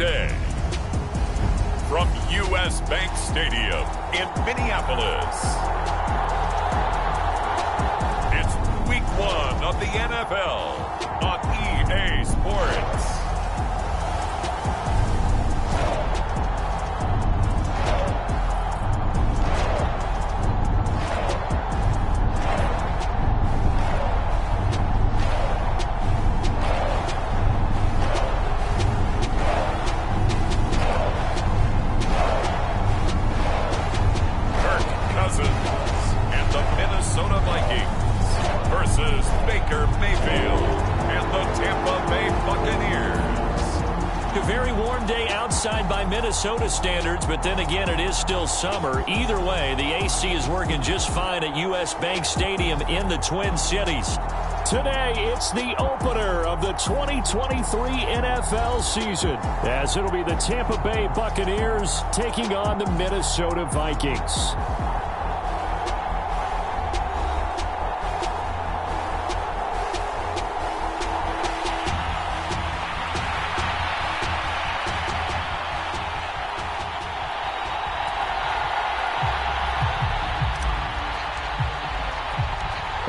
day. From U.S. Bank Stadium in Minneapolis, it's Week 1 of the NFL on EA Sports. And the Minnesota Vikings versus Baker Mayfield and the Tampa Bay Buccaneers. A very warm day outside by Minnesota standards, but then again, it is still summer. Either way, the AC is working just fine at U.S. Bank Stadium in the Twin Cities. Today, it's the opener of the 2023 NFL season, as it'll be the Tampa Bay Buccaneers taking on the Minnesota Vikings.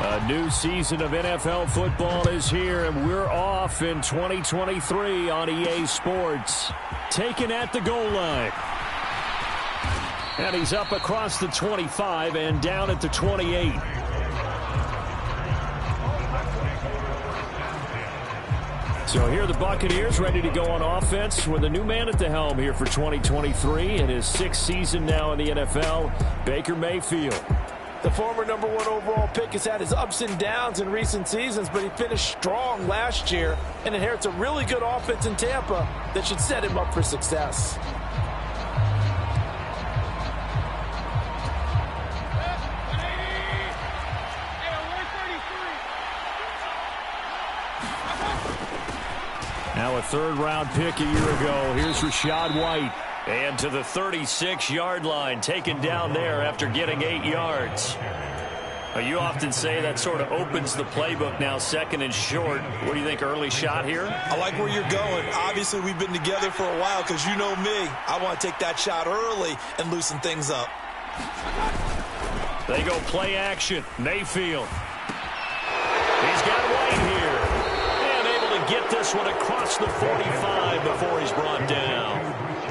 A new season of NFL football is here, and we're off in 2023 on EA Sports. Taken at the goal line. And he's up across the 25 and down at the 28. So here are the Buccaneers ready to go on offense with a new man at the helm here for 2023 in his sixth season now in the NFL, Baker Mayfield. The former #1 overall pick has had his ups and downs in recent seasons, but he finished strong last year and inherits a really good offense in Tampa that should set him up for success. Now a third-round pick a year ago. Here's Rachaad White. And to the 36-yard line, taken down there after getting 8 yards. You often say that sort of opens the playbook now, second and short. What do you think, early shot here? I like where you're going. Obviously, we've been together for a while because you know me. I want to take that shot early and loosen things up. They go play action. Mayfield. He's got White here. And able to get this one across the 45 before he's brought down.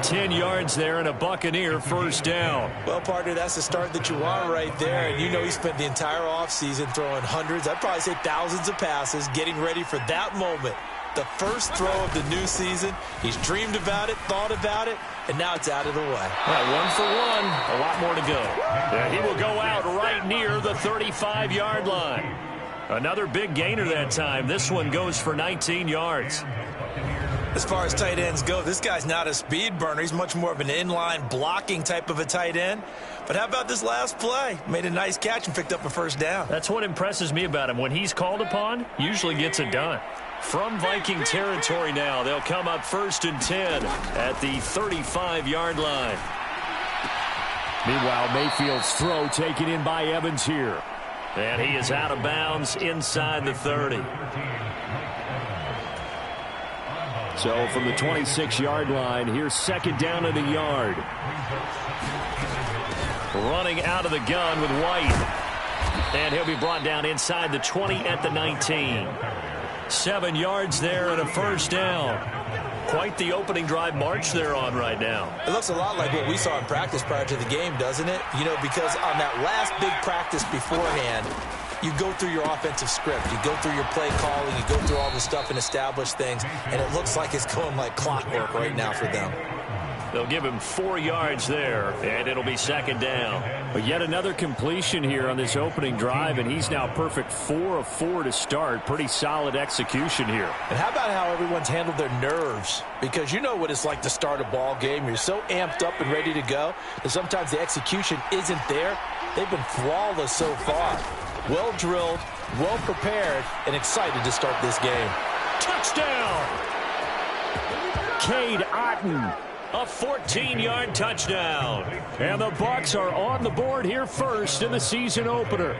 10 yards there and a Buccaneer first down. Well, partner, that's the start that you want right there. And you know he spent the entire offseason throwing hundreds, I'd probably say thousands of passes, getting ready for that moment. The first throw of the new season. He's dreamed about it, thought about it, and now it's out of the way. All right, 1 for 1. A lot more to go. And he will go out right near the 35-yard line. Another big gainer that time. This one goes for 19 yards. As far as tight ends go, this guy's not a speed burner. He's much more of an inline blocking type of a tight end. But how about this last play? Made a nice catch and picked up a first down. That's what impresses me about him. When he's called upon, usually gets it done. From Viking territory now, they'll come up 1st and 10 at the 35-yard line. Meanwhile, Mayfield's throw taken in by Evans here. And he is out of bounds inside the 30. So from the 26-yard line, here's second down and a yard. Running out of the gun with White. And he'll be brought down inside the 20 at the 19. 7 yards there and a first down. Quite the opening drive march they're on right now. It looks a lot like what we saw in practice prior to the game, doesn't it? You know, because on that last big practice beforehand, you go through your offensive script. You go through your play calling. You go through all the stuff and establish things. And it looks like it's going like clockwork right now for them. They'll give him 4 yards there, and it'll be second down. But yet another completion here on this opening drive, and he's now perfect 4 of 4 to start. Pretty solid execution here. And how about how everyone's handled their nerves? Because you know what it's like to start a ball game. You're so amped up and ready to go, and sometimes the execution isn't there. They've been flawless so far. Well drilled, well prepared, and excited to start this game. Touchdown! Cade Otton. A 14-yard touchdown. And the Bucs are on the board here first in the season opener.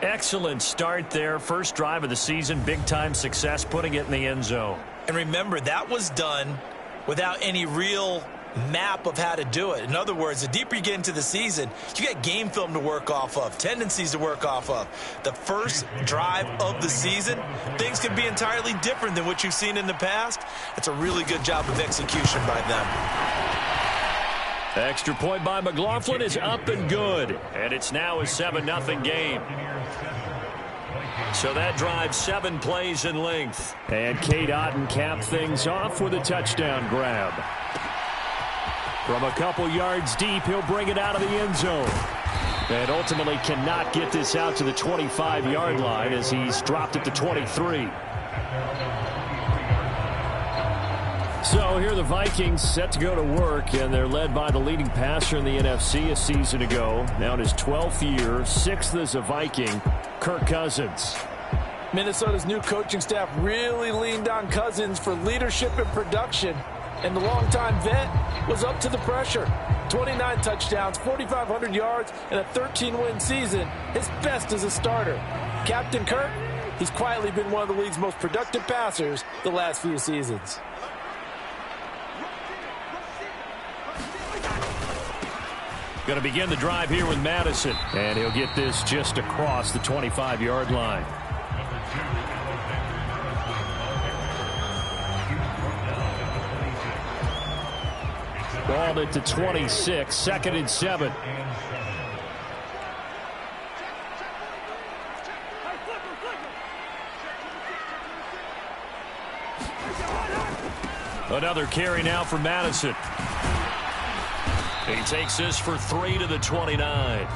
Excellent start there. First drive of the season. Big-time success putting it in the end zone. And remember, that was done without any real map of how to do it. In other words, the deeper you get into the season, you get game film to work off of, tendencies to work off of. The first drive of the season, things can be entirely different than what you've seen in the past. It's a really good job of execution by them. Extra point by McLaughlin is up and good. And it's now a 7-0 game. So that drives 7 plays in length. And Cade Otton capped things off with a touchdown grab. From a couple yards deep, he'll bring it out of the end zone. And ultimately cannot get this out to the 25-yard line as he's dropped it to 23. So here are the Vikings set to go to work, and they're led by the leading passer in the NFC a season ago. Now in his 12th year, 6th as a Viking, Kirk Cousins. Minnesota's new coaching staff really leaned on Cousins for leadership and production. And the longtime vet was up to the pressure. 29 touchdowns, 4,500 yards, and a 13-win season. His best as a starter. Captain Kirk, he's quietly been one of the league's most productive passers the last few seasons. Going to begin the drive here with Madison. And he'll get this just across the 25-yard line. Balled it to 26, 2nd and 7. Another carry now for Madison. He takes this for 3 to the 29.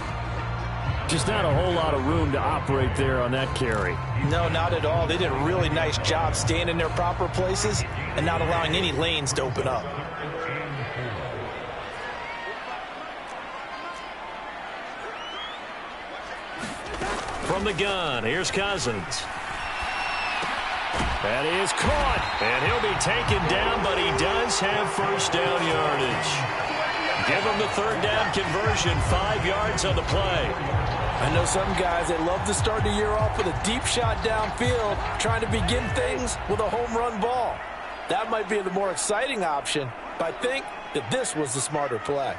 Just not a whole lot of room to operate there on that carry. No, not at all. They did a really nice job staying in their proper places and not allowing any lanes to open up. From the gun, here's Cousins. That is caught, and he'll be taken down, but he does have first down yardage. Give him the 3rd down conversion, 5 yards on the play. I know some guys, they love to start the year off with a deep shot downfield, trying to begin things with a home run ball. That might be the more exciting option, but I think that this was the smarter play.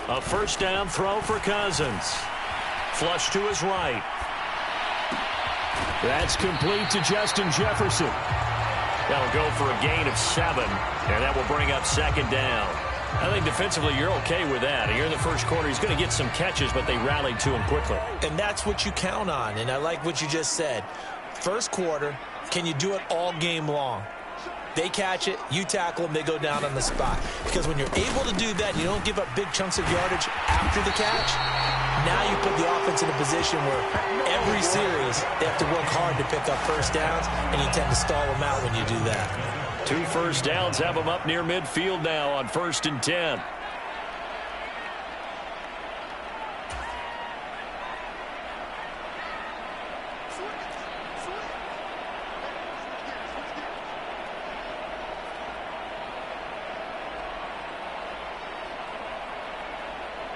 A first down throw for Cousins. Flush to his right. That's complete to Justin Jefferson. That'll go for a gain of 7, and that will bring up 2nd down. I think defensively you're okay with that. Here in the first quarter, he's going to get some catches, but they rallied to him quickly. And that's what you count on, and I like what you just said. First quarter, can you do it all game long? They catch it, you tackle them, they go down on the spot. Because when you're able to do that, you don't give up big chunks of yardage after the catch. Now you put the offense in a position where every series they have to work hard to pick up first downs, and you tend to stall them out when you do that. 2 first downs have them up near midfield now on 1st and 10.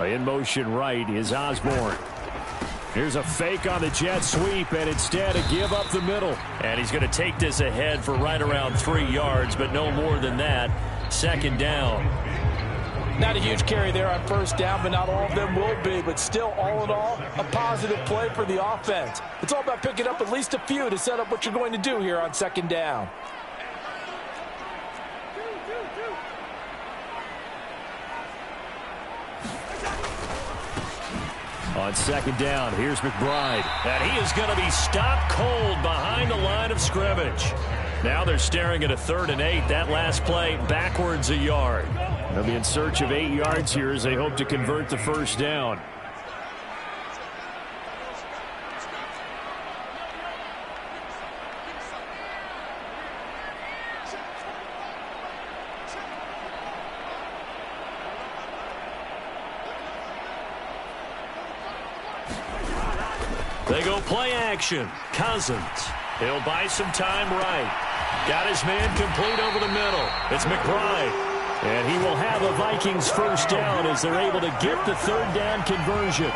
In motion right is Osborne. Here's a fake on the jet sweep, and instead a give up the middle. And he's going to take this ahead for right around 3 yards, but no more than that. 2nd down. Not a huge carry there on first down, but not all of them will be. But still, all in all, a positive play for the offense. It's all about picking up at least a few to set up what you're going to do here on 2nd down. On 2nd down, here's McBride. And he is going to be stopped cold behind the line of scrimmage. Now they're staring at a 3rd and 8. That last play backwards a yard. They'll be in search of 8 yards here as they hope to convert the first down. They go play action. Cousins. He'll buy some time right. Got his man complete over the middle. It's McBride. And he will have a Vikings first down as they're able to get the third down conversion.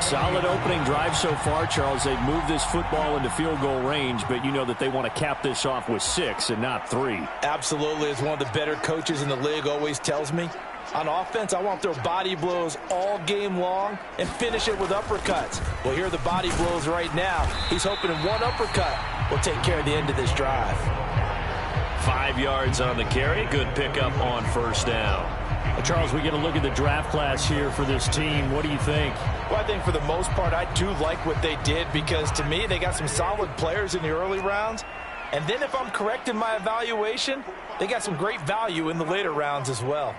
Solid opening drive so far, Charles. They've moved this football into field goal range, but you know that they want to cap this off with 6 and not 3. Absolutely. As one of the better coaches in the league always tells me, on offense, I want their body blows all game long and finish it with uppercuts. Well, here are the body blows right now. He's hoping in one uppercut will take care of the end of this drive. 5 yards on the carry. Good pickup on first down. Charles, we get a look at the draft class here for this team. What do you think? Well, I think for the most part, I do like what they did because, to me, they got some solid players in the early rounds. And then if I'm correct in my evaluation, they got some great value in the later rounds as well.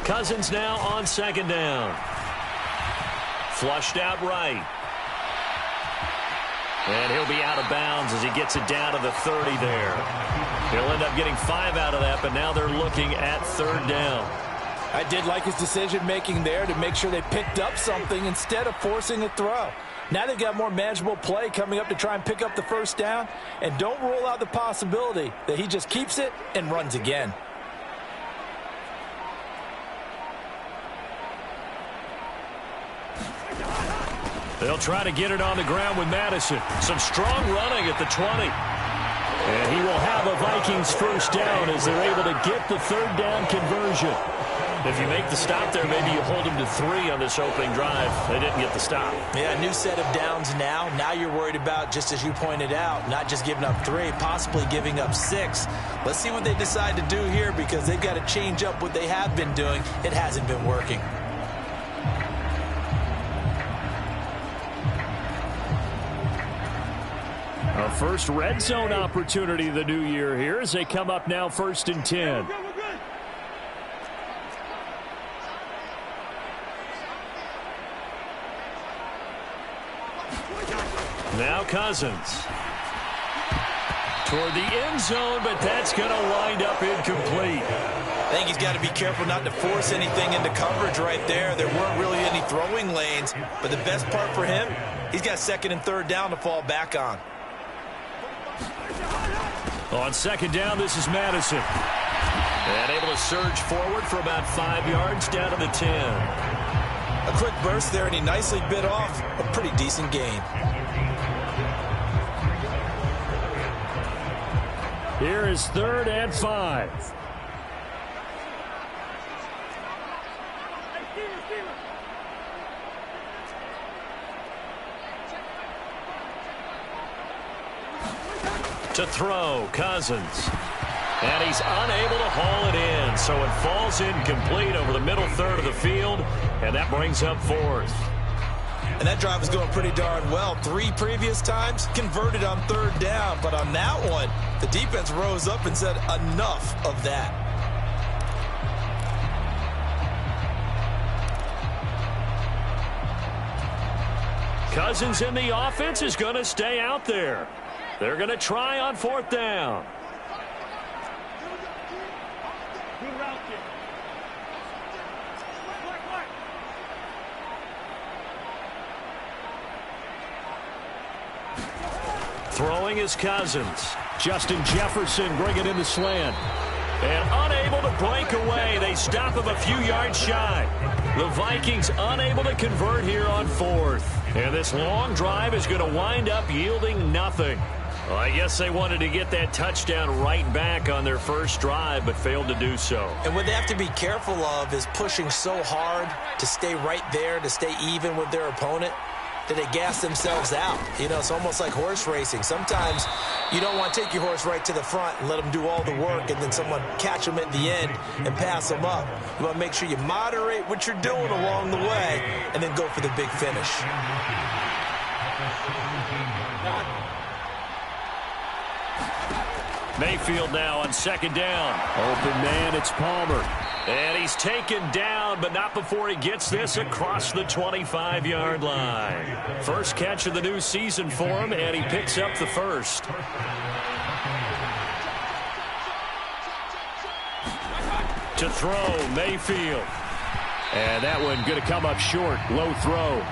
Cousins now on second down. Flushed out right. And he'll be out of bounds as he gets it down to the 30 there. He'll end up getting 5 out of that, but now they're looking at third down. I did like his decision-making there to make sure they picked up something instead of forcing a throw. Now they've got more manageable play coming up to try and pick up the first down, and don't rule out the possibility that he just keeps it and runs again. They'll try to get it on the ground with Madison. Some strong running at the 20. And he will have a Vikings first down as they're able to get the third down conversion. If you make the stop there, maybe you hold him to 3 on this opening drive. They didn't get the stop. Yeah, new set of downs now. Now you're worried about, just as you pointed out, not just giving up 3, possibly giving up 6. Let's see what they decide to do here because they've got to change up what they have been doing. It hasn't been working. A first red zone opportunity the new year here as they come up now 1st and 10. Now Cousins. Toward the end zone, but that's going to wind up incomplete. I think he's got to be careful not to force anything into coverage right there. There weren't really any throwing lanes, but the best part for him, he's got 2nd and 3rd down to fall back on. On second down, this is Madison. And able to surge forward for about 5 yards down to the 10. A quick burst there, and he nicely bit off a pretty decent gain. Here is 3rd and 5. To throw, Cousins. And he's unable to haul it in, so it falls incomplete over the middle third of the field, and that brings up 4th. And that drive is going pretty darn well. 3 previous times, converted on 3rd down, but on that one, the defense rose up and said, enough of that. Cousins in the offense is going to stay out there. They're going to try on 4th down. Throwing is Cousins. Justin Jefferson bringing in the slant. And unable to break away. They stop him a few yards shy. The Vikings unable to convert here on 4th. And this long drive is going to wind up yielding nothing. Well, I guess they wanted to get that touchdown right back on their first drive, but failed to do so. And what they have to be careful of is pushing so hard to stay right there, to stay even with their opponent, that they gas themselves out. You know, it's almost like horse racing. Sometimes you don't want to take your horse right to the front and let them do all the work and then someone catch them at the end and pass them up. You want to make sure you moderate what you're doing along the way and then go for the big finish. Mayfield now on second down. Open man, it's Palmer. And he's taken down, but not before he gets this across the 25-yard line. First catch of the new season for him, and he picks up the first. To throw, Mayfield. And that one going to come up short. Low throw.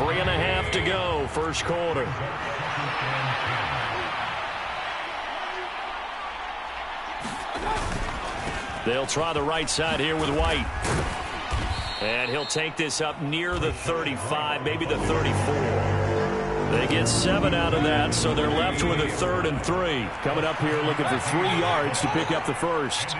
3.5 to go, first quarter. They'll try the right side here with White. And he'll take this up near the 35, maybe the 34. They get 7 out of that, so they're left with a 3rd and 3. Coming up here looking for 3 yards to pick up the first.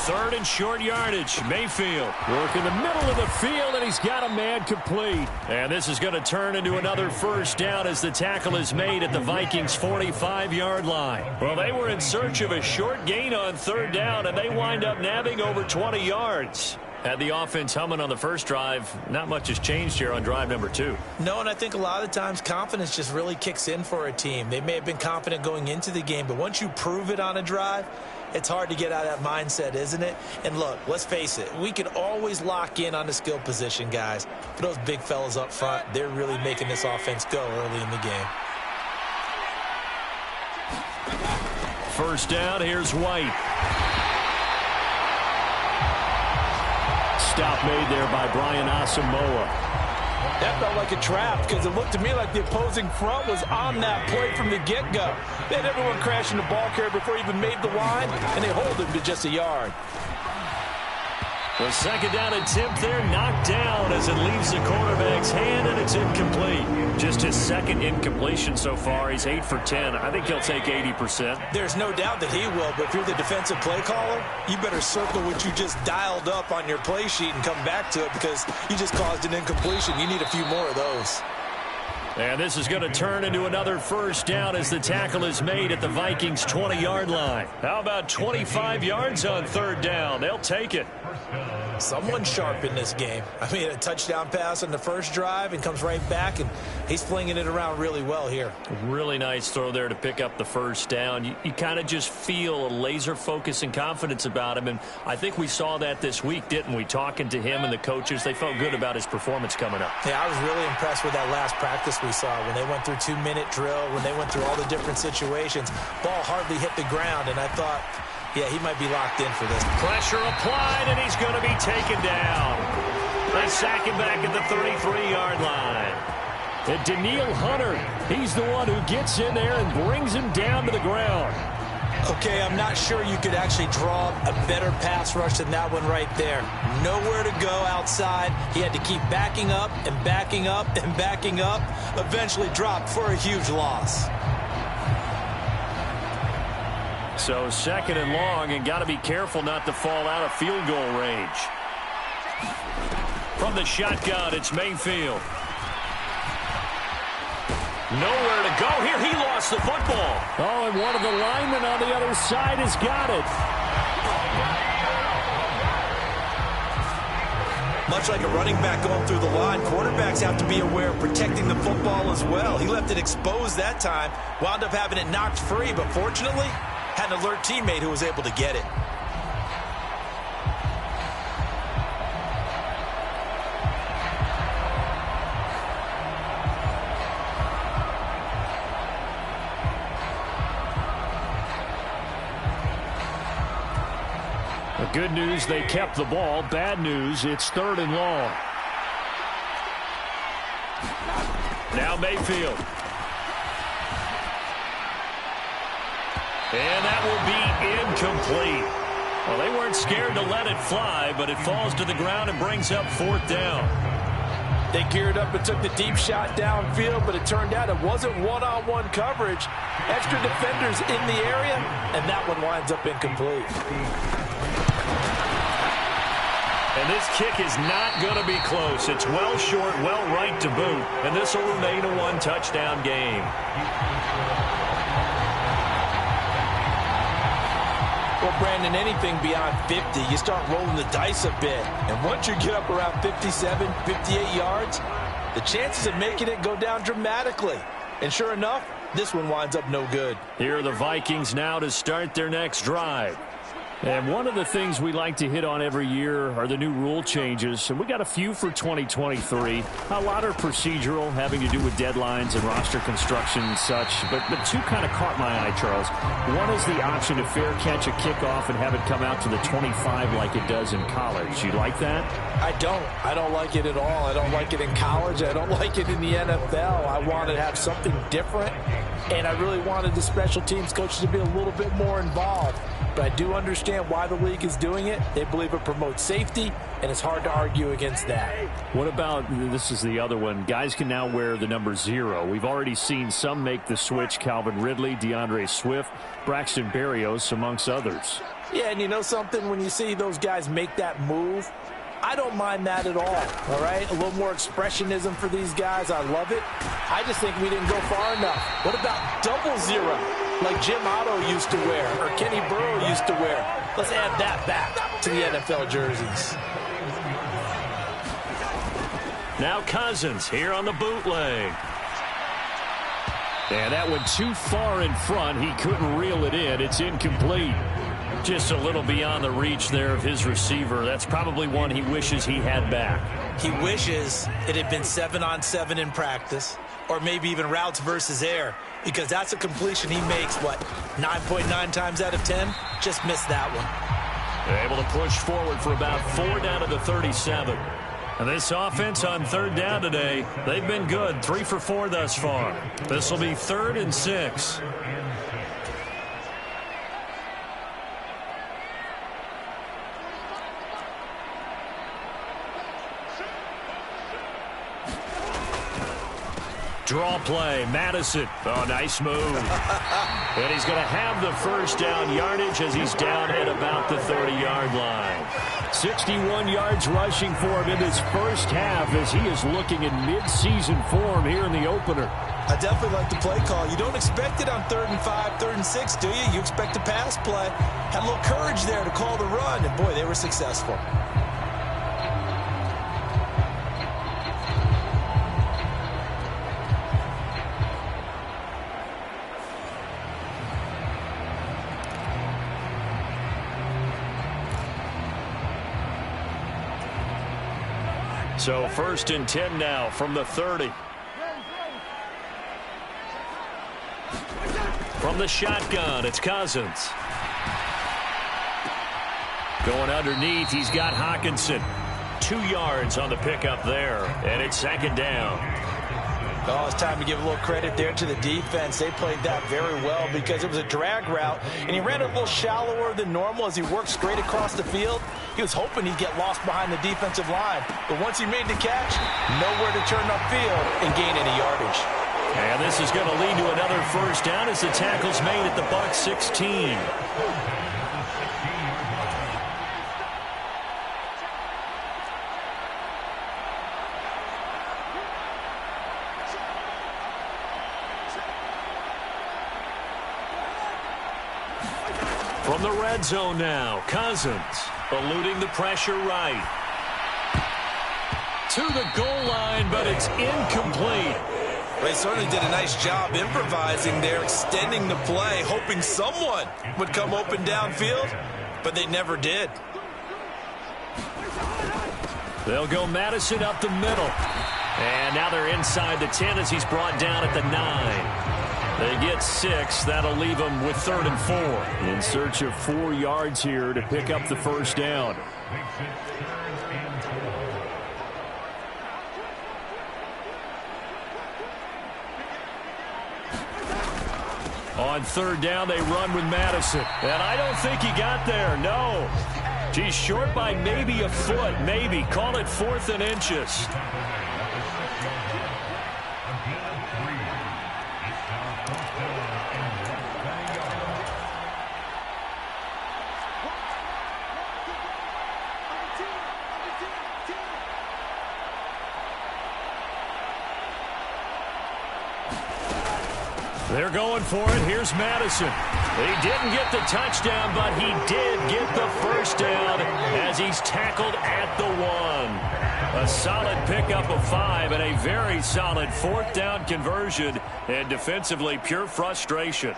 3rd and short yardage. Mayfield. Work in the middle of the field, and he's got a man complete. And this is going to turn into another first down as the tackle is made at the Vikings' 45-yard line. Well, they were in search of a short gain on 3rd down, and they wind up nabbing over 20 yards. Had the offense humming on the first drive. Not much has changed here on drive number 2. No, and I think a lot of times confidence just really kicks in for a team. They may have been confident going into the game, but once you prove it on a drive, it's hard to get out of that mindset, isn't it? And look, let's face it, we can always lock in on the skill position, guys. But those big fellas up front, they're really making this offense go early in the game. First down, here's White. Stop made there by Brian Asamoah. That felt like a trap because it looked to me like the opposing front was on that play from the get-go. They had everyone crashing the ball carrier before he even made the line, and they hold him to just a yard. The second down attempt there knocked down as it leaves the quarterback's hand, and it's incomplete. Just his second incompletion so far. He's 8 for 10. I think he'll take 80%. There's no doubt that he will, but if you're the defensive play caller, you better circle what you just dialed up on your play sheet and come back to it because you just caused an incompletion. You need a few more of those. And this is going to turn into another first down as the tackle is made at the Vikings' 20-yard line. How about 25 yards on 3rd down? They'll take it. Someone sharp in this game. I mean, a touchdown pass on the first drive and comes right back, and he's flinging it around really well here. Really nice throw there to pick up the first down. You kind of just feel a laser focus and confidence about him, and I think we saw that this week, didn't we? Talking to him and the coaches, they felt good about his performance coming up. Yeah, I was really impressed with that last practice we saw when they went through 2-minute drill, when they went through all the different situations. Ball hardly hit the ground, and I thought, yeah, he might be locked in for this. Pressure applied, and he's going to be taken down. They sack him back at the 33-yard line. And Daniil Hunter, he's the one who gets in there and brings him down to the ground. Okay, I'm not sure you could actually draw a better pass rush than that one right there. Nowhere to go outside. He had to keep backing up and backing up and backing up. Eventually dropped for a huge loss. So 2nd and long, and got to be careful not to fall out of field goal range. From the shotgun, it's Mayfield. Nowhere to go here. He lost the football. Oh, and one of the linemen on the other side has got it. Much like a running back going through the line, quarterbacks have to be aware of protecting the football as well. He left it exposed that time, wound up having it knocked free, but fortunately, had an alert teammate who was able to get it. The good news, they kept the ball. Bad news, it's 3rd and long. Now Mayfield. And that will be incomplete. Well, they weren't scared to let it fly, but it falls to the ground and brings up 4th down. They geared up and took the deep shot downfield, but it turned out it wasn't one-on-one coverage. Extra defenders in the area, and that one winds up incomplete. And this kick is not going to be close. It's well short, well right to boot, and this will remain a 1-touchdown game. Well, Brandon, anything beyond 50, you start rolling the dice a bit. And once you get up around 57, 58 yards, the chances of making it go down dramatically. And sure enough, this one winds up no good. Here are the Vikings now to start their next drive. And one of the things we like to hit on every year are the new rule changes. And we got a few for 2023. A lot are procedural, having to do with deadlines and roster construction and such. But two kind of caught my eye, Charles. One is the option to fair catch a kickoff and have it come out to the 25 like it does in college. You like that? I don't like it at all. I don't like it in college. I don't like it in the NFL. I wanted to have something different. And I really wanted the special teams coaches to be a little bit more involved. But I do understand why the league is doing it. They believe it promotes safety, and it's hard to argue against that. What about, this is the other one, guys can now wear the number 0. We've already seen some make the switch, Calvin Ridley, DeAndre Swift, Braxton Berrios, amongst others. Yeah, and you know something? When you see those guys make that move, I don't mind that at all right? A little more expressionism for these guys. I love it. I just think we didn't go far enough. What about double 0, like Jim Otto used to wear or Kenny Burrow used to wear? Let's add that back to the NFL jerseys. Now Cousins here on the bootleg. And that went too far in front. He couldn't reel it in. It's incomplete. Just a little beyond the reach there of his receiver. That's probably one he wishes he had back. He wishes it had been 7-on-7 in practice, or maybe even routes versus air, because that's a completion he makes, 9.9 times out of 10? Just missed that one. Able to push forward for about 4 down to the 37. And this offense on 3rd down today, they've been good. 3 for 4 thus far. This will be 3rd and 6. Draw play, Madison. Oh, nice move. And he's going to have the first down yardage as he's down at about the 30-yard line. 61 yards rushing for him in his first half as he is looking in mid-season form here in the opener. I definitely like the play call. You don't expect it on 3rd and 5, 3rd and 6, do you? You expect a pass play. Had a little courage there to call the run, and boy, they were successful. So 1st and 10 now from the 30. From the shotgun, it's Cousins. Going underneath, he's got Hockenson. 2 yards on the pickup there, and it's 2nd down. Oh, it's time to give a little credit there to the defense. They played that very well because it was a drag route, and he ran it a little shallower than normal as he worked straight across the field. He was hoping he'd get lost behind the defensive line, but once he made the catch, nowhere to turn upfield and gain any yardage. And this is going to lead to another first down as the tackle's made at the Bucs 16. From the red zone now, Cousins eluding the pressure right. To the goal line, but it's incomplete. They certainly did a nice job improvising there, extending the play, hoping someone would come open downfield, but they never did. They'll go Madison up the middle. And now they're inside the 10 as he's brought down at the 9. They get 6. That'll leave them with 3rd and 4. In search of 4 yards here to pick up the first down. On 3rd down, they run with Madison. And I don't think he got there, no. He's short by maybe a foot, maybe. Call it 4th and inches. They're going for it. Here's Madison. He didn't get the touchdown, but he did get the first down as he's tackled at the 1. A solid pickup of 5 and a very solid 4th down conversion, and defensively pure frustration.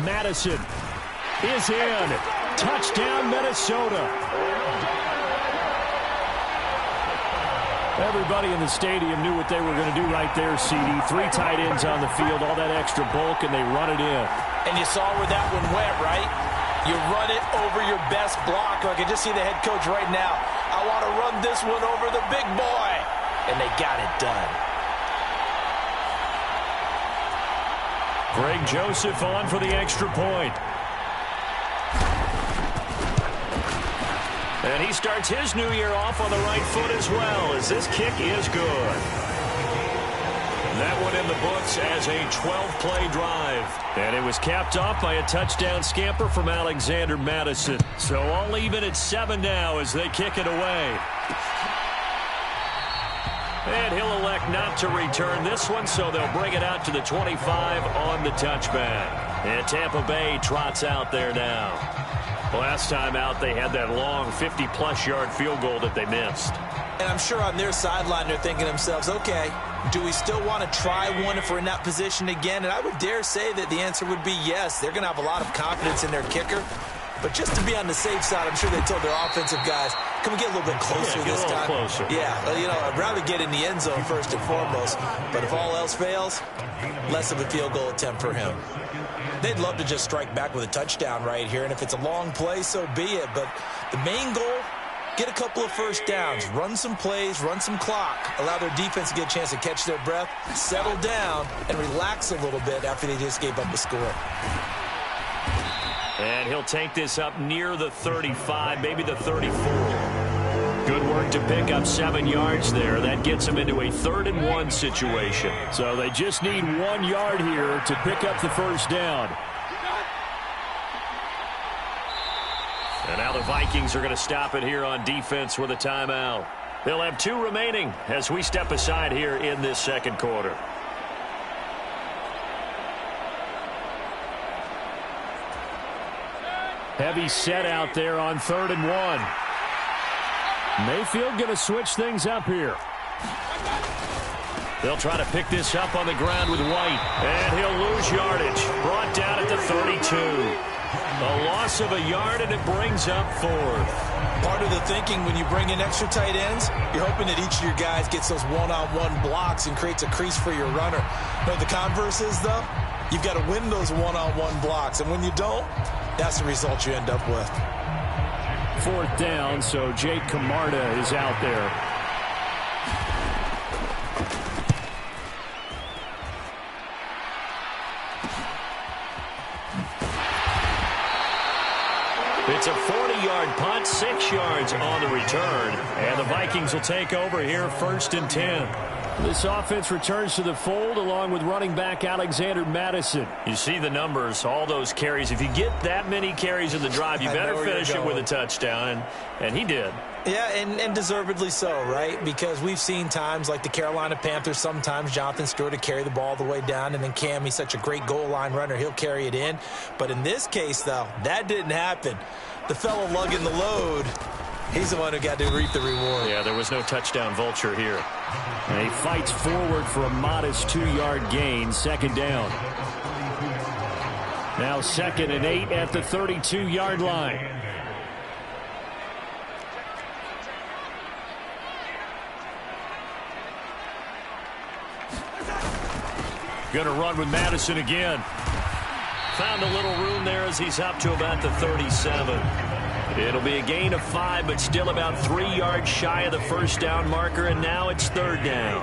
Madison is in. Touchdown, Minnesota. Everybody in the stadium knew what they were going to do right there, CD. 3 tight ends on the field, all that extra bulk, and they run it in. And you saw where that one went, right? You run it over your best blocker. I can just see the head coach right now. I want to run this one over the big boy. And they got it done. Greg Joseph on for the extra point. And he starts his new year off on the right foot as well, as this kick is good. That one in the books as a 12-play drive. And it was capped off by a touchdown scamper from Alexander Madison. So all even at 7 now as they kick it away. And he'll elect not to return this one, so they'll bring it out to the 25 on the touchback. And Tampa Bay trots out there now. Last time out, they had that long 50-plus yard field goal that they missed. And I'm sure on their sideline they're thinking to themselves, okay, do we still want to try one if we're in that position again? And I would dare say that the answer would be yes. They're going to have a lot of confidence in their kicker. But just to be on the safe side, I'm sure they told their offensive guys, can we get a little bit closer this time? Closer. Yeah, you know, I'd rather get in the end zone first and foremost. But if all else fails, less of a field goal attempt for him. They'd love to just strike back with a touchdown right here. And if it's a long play, so be it. But the main goal, get a couple of first downs, run some plays, run some clock, allow their defense to get a chance to catch their breath, settle down, and relax a little bit after they just gave up a score. And he'll take this up near the 35, maybe the 34. Good work to pick up 7 yards there. That gets them into a 3rd and 1 situation. So they just need 1 yard here to pick up the first down. And now the Vikings are going to stop it here on defense with a timeout. They'll have 2 remaining as we step aside here in this second quarter. Heavy set out there on 3rd and 1. Mayfield going to switch things up here. They'll try to pick this up on the ground with White. And he'll lose yardage. Brought down at the 32. A loss of a yard, and it brings up 4th. Part of the thinking when you bring in extra tight ends, you're hoping that each of your guys gets those one-on-one blocks and creates a crease for your runner. But the converse is, though, you've got to win those one-on-one blocks. And when you don't, that's the result you end up with. 4th down, so Jake Camarda is out there. It's a 40-yard punt, 6 yards on the return. And the Vikings will take over here 1st and 10. This offense returns to the fold along with running back Alexander Madison. You see the numbers, all those carries. If you get that many carries in the drive, you better finish it with a touchdown, and he did. Yeah, and deservedly so, right? Because we've seen times like the Carolina Panthers, sometimes Jonathan Stewart to carry the ball the way down, and then Cam, he's such a great goal line runner, he'll carry it in. But in this case, though, that didn't happen. The fellow lugging the load, he's the one who got to reap the reward. Yeah, there was no touchdown vulture here. And he fights forward for a modest 2-yard gain, 2nd down. Now 2nd and 8 at the 32-yard line. Going to run with Madison again. Found a little room there as he's up to about the 37. It'll be a gain of 5, but still about 3 yards shy of the first down marker, and now it's 3rd down.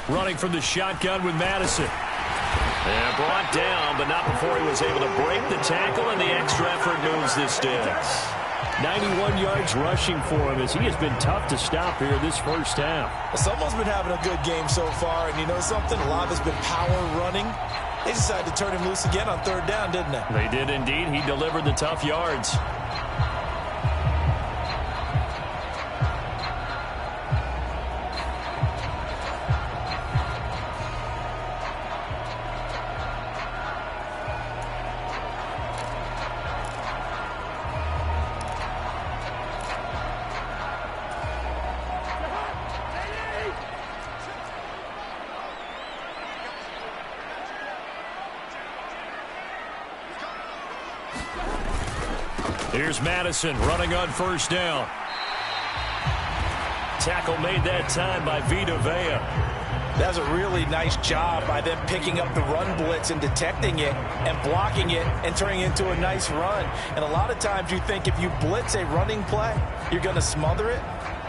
Running from the shotgun with Madison. And brought down, but not before he was able to break the tackle, and the extra effort moves the sticks. 91 yards rushing for him as he has been tough to stop here this first half. Well, someone's been having a good game so far, and you know something? A lot has been power running. They decided to turn him loose again on 3rd down, didn't they? They did indeed. He delivered the tough yards. Here's Madison running on first down. Tackle made that time by Vita Vea. That's a really nice job by them picking up the run blitz and detecting it and blocking it and turning it into a nice run. And a lot of times you think if you blitz a running play, you're going to smother it.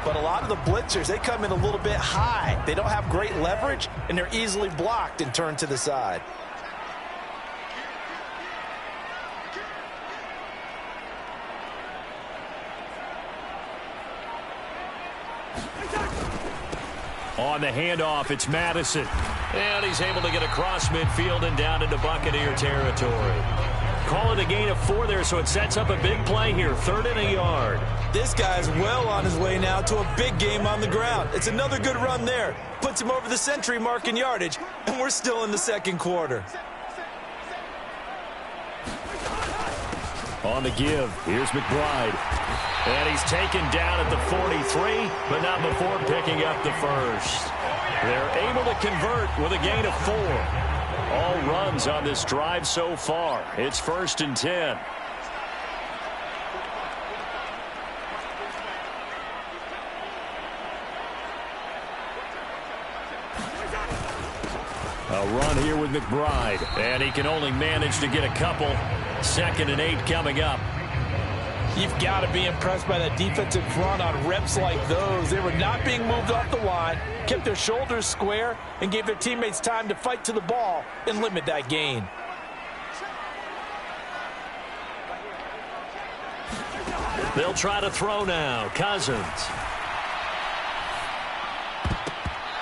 But a lot of the blitzers, they come in a little bit high. They don't have great leverage, and they're easily blocked and turned to the side. On the handoff, it's Madison. And he's able to get across midfield and down into Buccaneer territory. Call it a gain of 4 there, so it sets up a big play here. 3rd and a yard. This guy's well on his way now to a big game on the ground. It's another good run there. Puts him over the century mark in yardage, and we're still in the second quarter. On the give, here's McBride. And he's taken down at the 43, but not before picking up the first. They're able to convert with a gain of 4. All runs on this drive so far. It's 1st and 10. A run here with McBride, and he can only manage to get a couple. 2nd and 8 coming up. You've got to be impressed by that defensive front on reps like those. They were not being moved off the line, kept their shoulders square, and gave their teammates time to fight to the ball and limit that gain. They'll try to throw now. Cousins.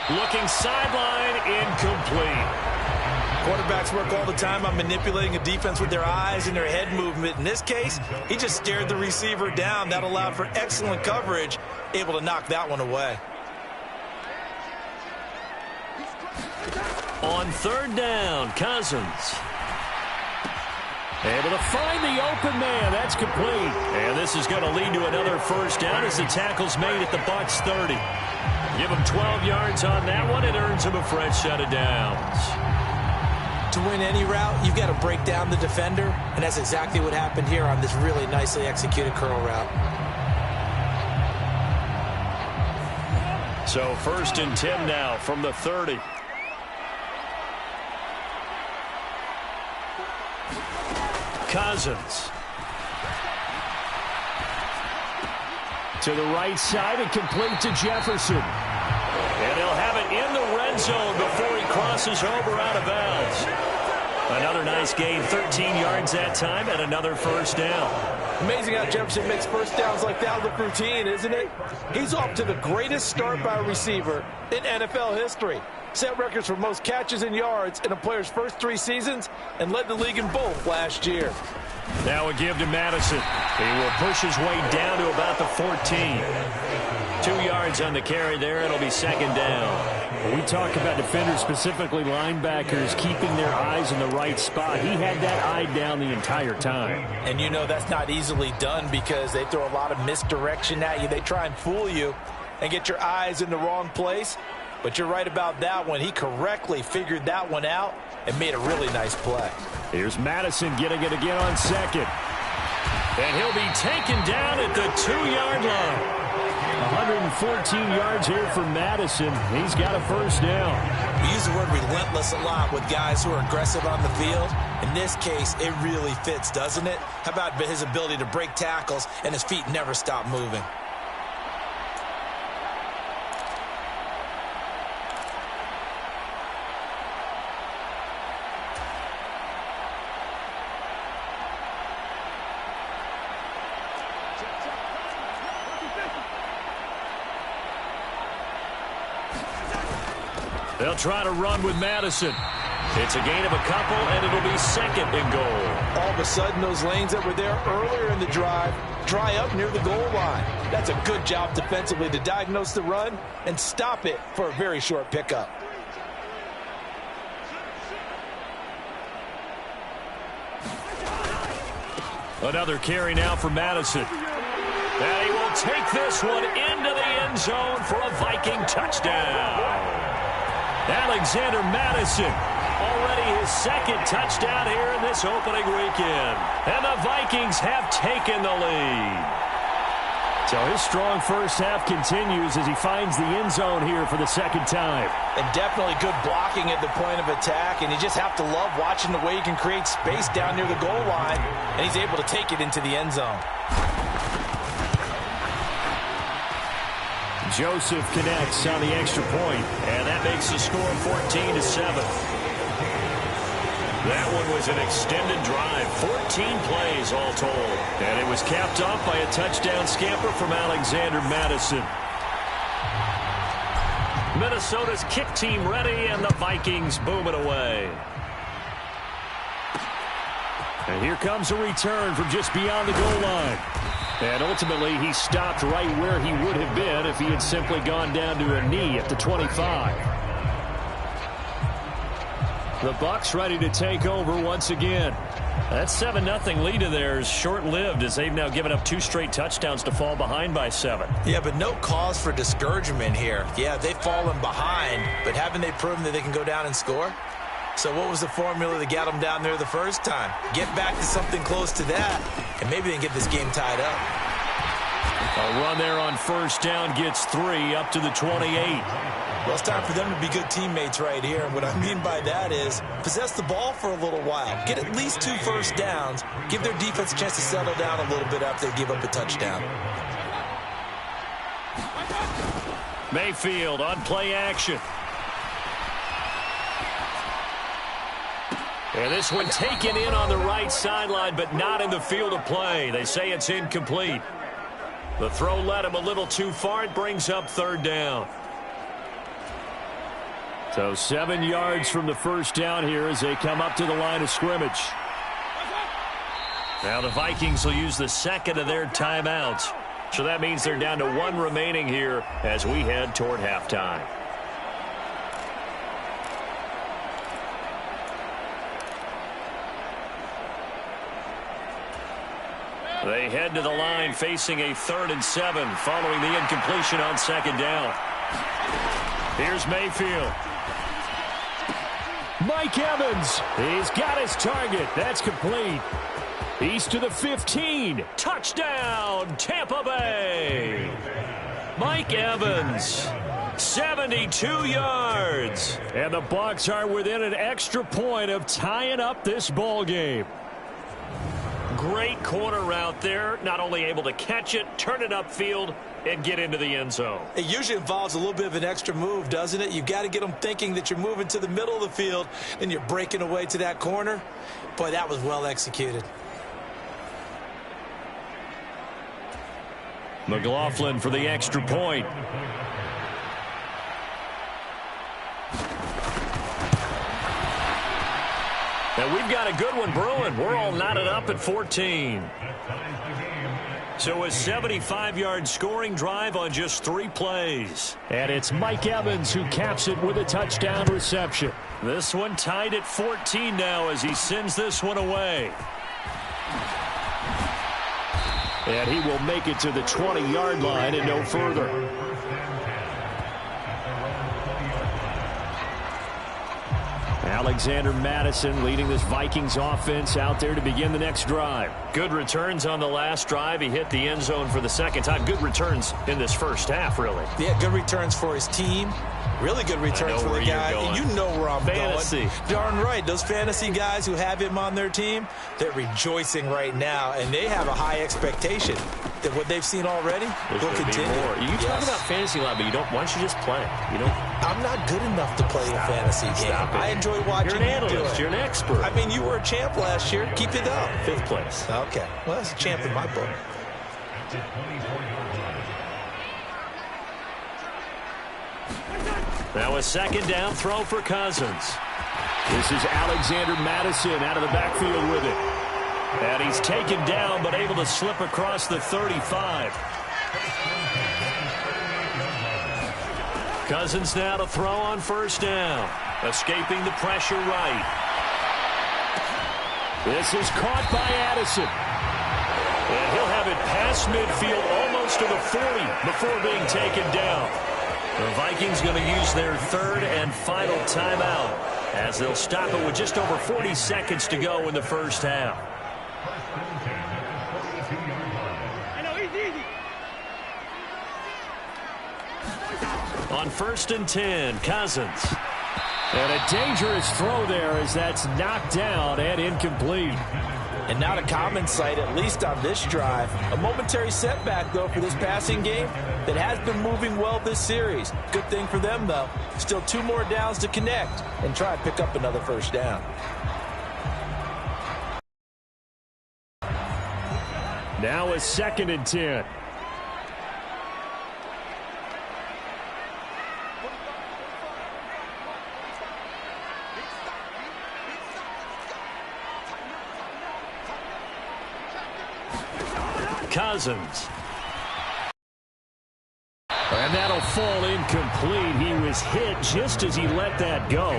Looking sideline, incomplete. Quarterbacks work all the time on manipulating a defense with their eyes and their head movement. In this case, he just stared the receiver down. That allowed for excellent coverage, able to knock that one away. On 3rd down, Cousins. Able to find the open man. That's complete. And this is going to lead to another first down as the tackle's made at the Bucs 30. Give him 12 yards on that one. It earns him a fresh set of downs. To win any route, you've got to break down the defender, and that's exactly what happened here on this really nicely executed curl route. So 1st and 10 now from the 30. Cousins. To the right side and complete to Jefferson. And he'll have it in the red zone before he crosses over out of bounds. Another nice gain, 13 yards that time, and another first down. Amazing how Jefferson makes first downs like that look routine, isn't it? He's off to the greatest start by a receiver in NFL history. Set records for most catches and yards in a player's first 3 seasons and led the league in both last year. Now a give to Madison. He will push his way down to about the 14. 2 yards on the carry there. It'll be 2nd down. When we talk about defenders, specifically linebackers, keeping their eyes in the right spot. He had that eye down the entire time. And you know that's not easily done because they throw a lot of misdirection at you. They try and fool you and get your eyes in the wrong place. But you're right about that one. He correctly figured that one out and made a really nice play. Here's Madison getting it again on 2nd. And he'll be taken down at the 2-yard line. 114 yards here for Madison. He's got a first down. We use the word relentless a lot with guys who are aggressive on the field. In this case, it really fits, doesn't it? How about his ability to break tackles and his feet never stop moving? They'll try to run with Madison. It's a gain of a couple, and it'll be 2nd and goal. All of a sudden, those lanes that were there earlier in the drive dry up near the goal line. That's a good job defensively to diagnose the run and stop it for a very short pickup. Another carry now for Madison. And he will take this one into the end zone for a Viking touchdown. Alexander Madison, already his second touchdown here in this opening weekend. And the Vikings have taken the lead. So his strong first half continues as he finds the end zone here for the second time. And definitely good blocking at the point of attack, and you just have to love watching the way he can create space down near the goal line, and he's able to take it into the end zone. Joseph connects on the extra point, and that makes the score 14-7. That one was an extended drive, 14 plays all told. And it was capped off by a touchdown scamper from Alexander Madison. Minnesota's kick team ready, and the Vikings boom it away. And here comes a return from just beyond the goal line. And ultimately, he stopped right where he would have been if he had simply gone down to a knee at the 25. The Bucs ready to take over once again. That 7-0 lead of theirs short-lived as they've now given up 2 straight touchdowns to fall behind by 7. Yeah, but no cause for discouragement here. Yeah, they've fallen behind, but haven't they proven that they can go down and score? So what was the formula that got them down there the first time? Get back to something close to that, and maybe they can get this game tied up. A run there on first down gets 3 up to the 28. Well, it's time for them to be good teammates right here. And what I mean by that is possess the ball for a little while. Get at least 2 first downs. Give their defense a chance to settle down a little bit after they give up a touchdown. Mayfield on play action. And this one taken in on the right sideline, but not in the field of play. They say it's incomplete. The throw led him a little too far. It brings up third down. So 7 yards from the first down here as they come up to the line of scrimmage. Now the Vikings will use the second of their timeouts. So that means they're down to 1 remaining here as we head toward halftime. They head to the line facing a 3rd and 7 following the incompletion on second down. Here's Mayfield. Mike Evans, he's got his target. That's complete. He's to the 15. Touchdown, Tampa Bay. Mike Evans, 72 yards. And the Bucs are within an extra point of tying up this ball game. Great corner route there. Not only able to catch it, turn it upfield, and get into the end zone. It usually involves a little bit of an extra move, doesn't it? You've got to get them thinking that you're moving to the middle of the field and you're breaking away to that corner. Boy, that was well executed. McLaughlin for the extra point. And we've got a good one brewing. We're all knotted up at 14. So a 75-yard scoring drive on just 3 plays. And it's Mike Evans who caps it with a touchdown reception. This one tied at 14 now as he sends this one away. And he will make it to the 20-yard line and no further. Alexander Madison leading this Vikings offense out there to begin the next drive. Good returns on the last drive. He hit the end zone for the second time. Good returns in this first half, really. Yeah, good returns for his team. Really good returns for the guy. And you know where I'm going. Darn right. Those fantasy guys who have him on their team, they're rejoicing right now, and they have a high expectation that what they've seen already will continue. You talk about fantasy a lot, but you don't. Why don't you just play? You don't. I'm not good enough to play a fantasy game. I enjoy watching you do it. You're an analyst. You're an expert. I mean, you were a champ last year. Keep it up. 5th place. Okay. Well, that's a champ in my book. Now a second down throw for Cousins. This is Alexander Madison out of the backfield with it. And he's taken down but able to slip across the 35. Cousins now to throw on first down. Escaping the pressure right. This is caught by Addison. And he'll have it past midfield almost to the 40 before being taken down. The Vikings going to use their 3rd and final timeout as they'll stop it with just over 40 seconds to go in the first half. On 1st and 10, Cousins. And a dangerous throw there as that's knocked down and incomplete. And not a common sight, at least on this drive. A momentary setback, though, for this passing game that has been moving well this series. Good thing for them, though. Still 2 more downs to connect and try and pick up another first down. Now a 2nd and 10. Cousins. And that'll fall incomplete. He was hit just as he let that go.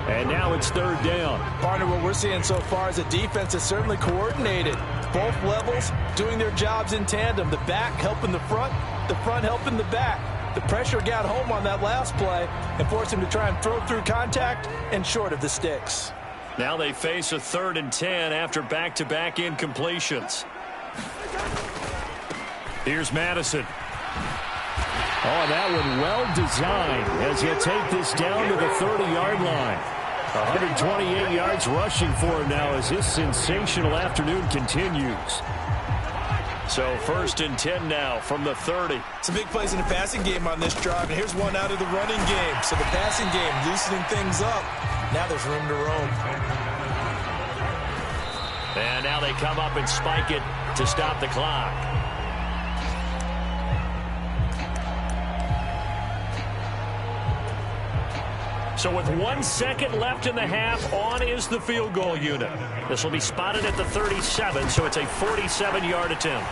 And now it's 3rd down. Partner, what we're seeing so far is a defense that's certainly coordinated. Both levels doing their jobs in tandem. The back helping the front helping the back. The pressure got home on that last play and forced him to try and throw through contact and short of the sticks. Now they face a 3rd and 10 after back-to-back incompletions. Here's Madison. Oh, that one well designed as he'll take this down to the 30-yard line. 128 yards rushing for him now as his sensational afternoon continues. So 1st and 10 now from the 30. Some big plays in the passing game on this drive, and here's one out of the running game. So the passing game loosening things up. Now there's room to roam. And now they come up and spike it to stop the clock. So with 1 second left in the half, on is the field goal unit. This will be spotted at the 37, so it's a 47-yard attempt.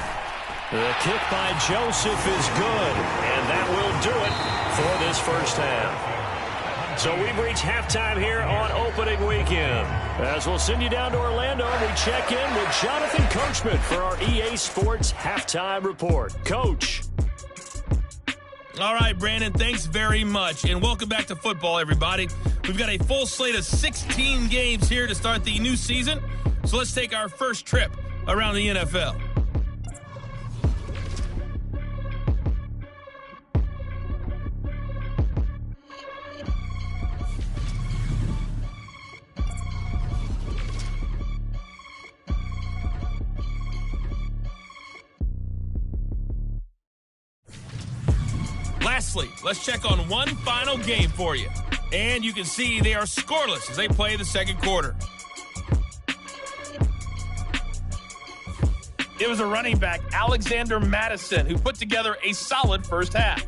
The kick by Joseph is good, and that will do it for this first half. So we've reached halftime here on opening weekend. As we'll send you down to Orlando, we check in with Jonathan Coachman for our EA Sports Halftime Report. Coach. All right, Brandon, thanks very much. And welcome back to football, everybody. We've got a full slate of 16 games here to start the new season. So let's take our first trip around the NFL. Lastly, let's check on one final game for you. And you can see they are scoreless as they play the second quarter. It was a running back, Alexander Madison, who put together a solid first half.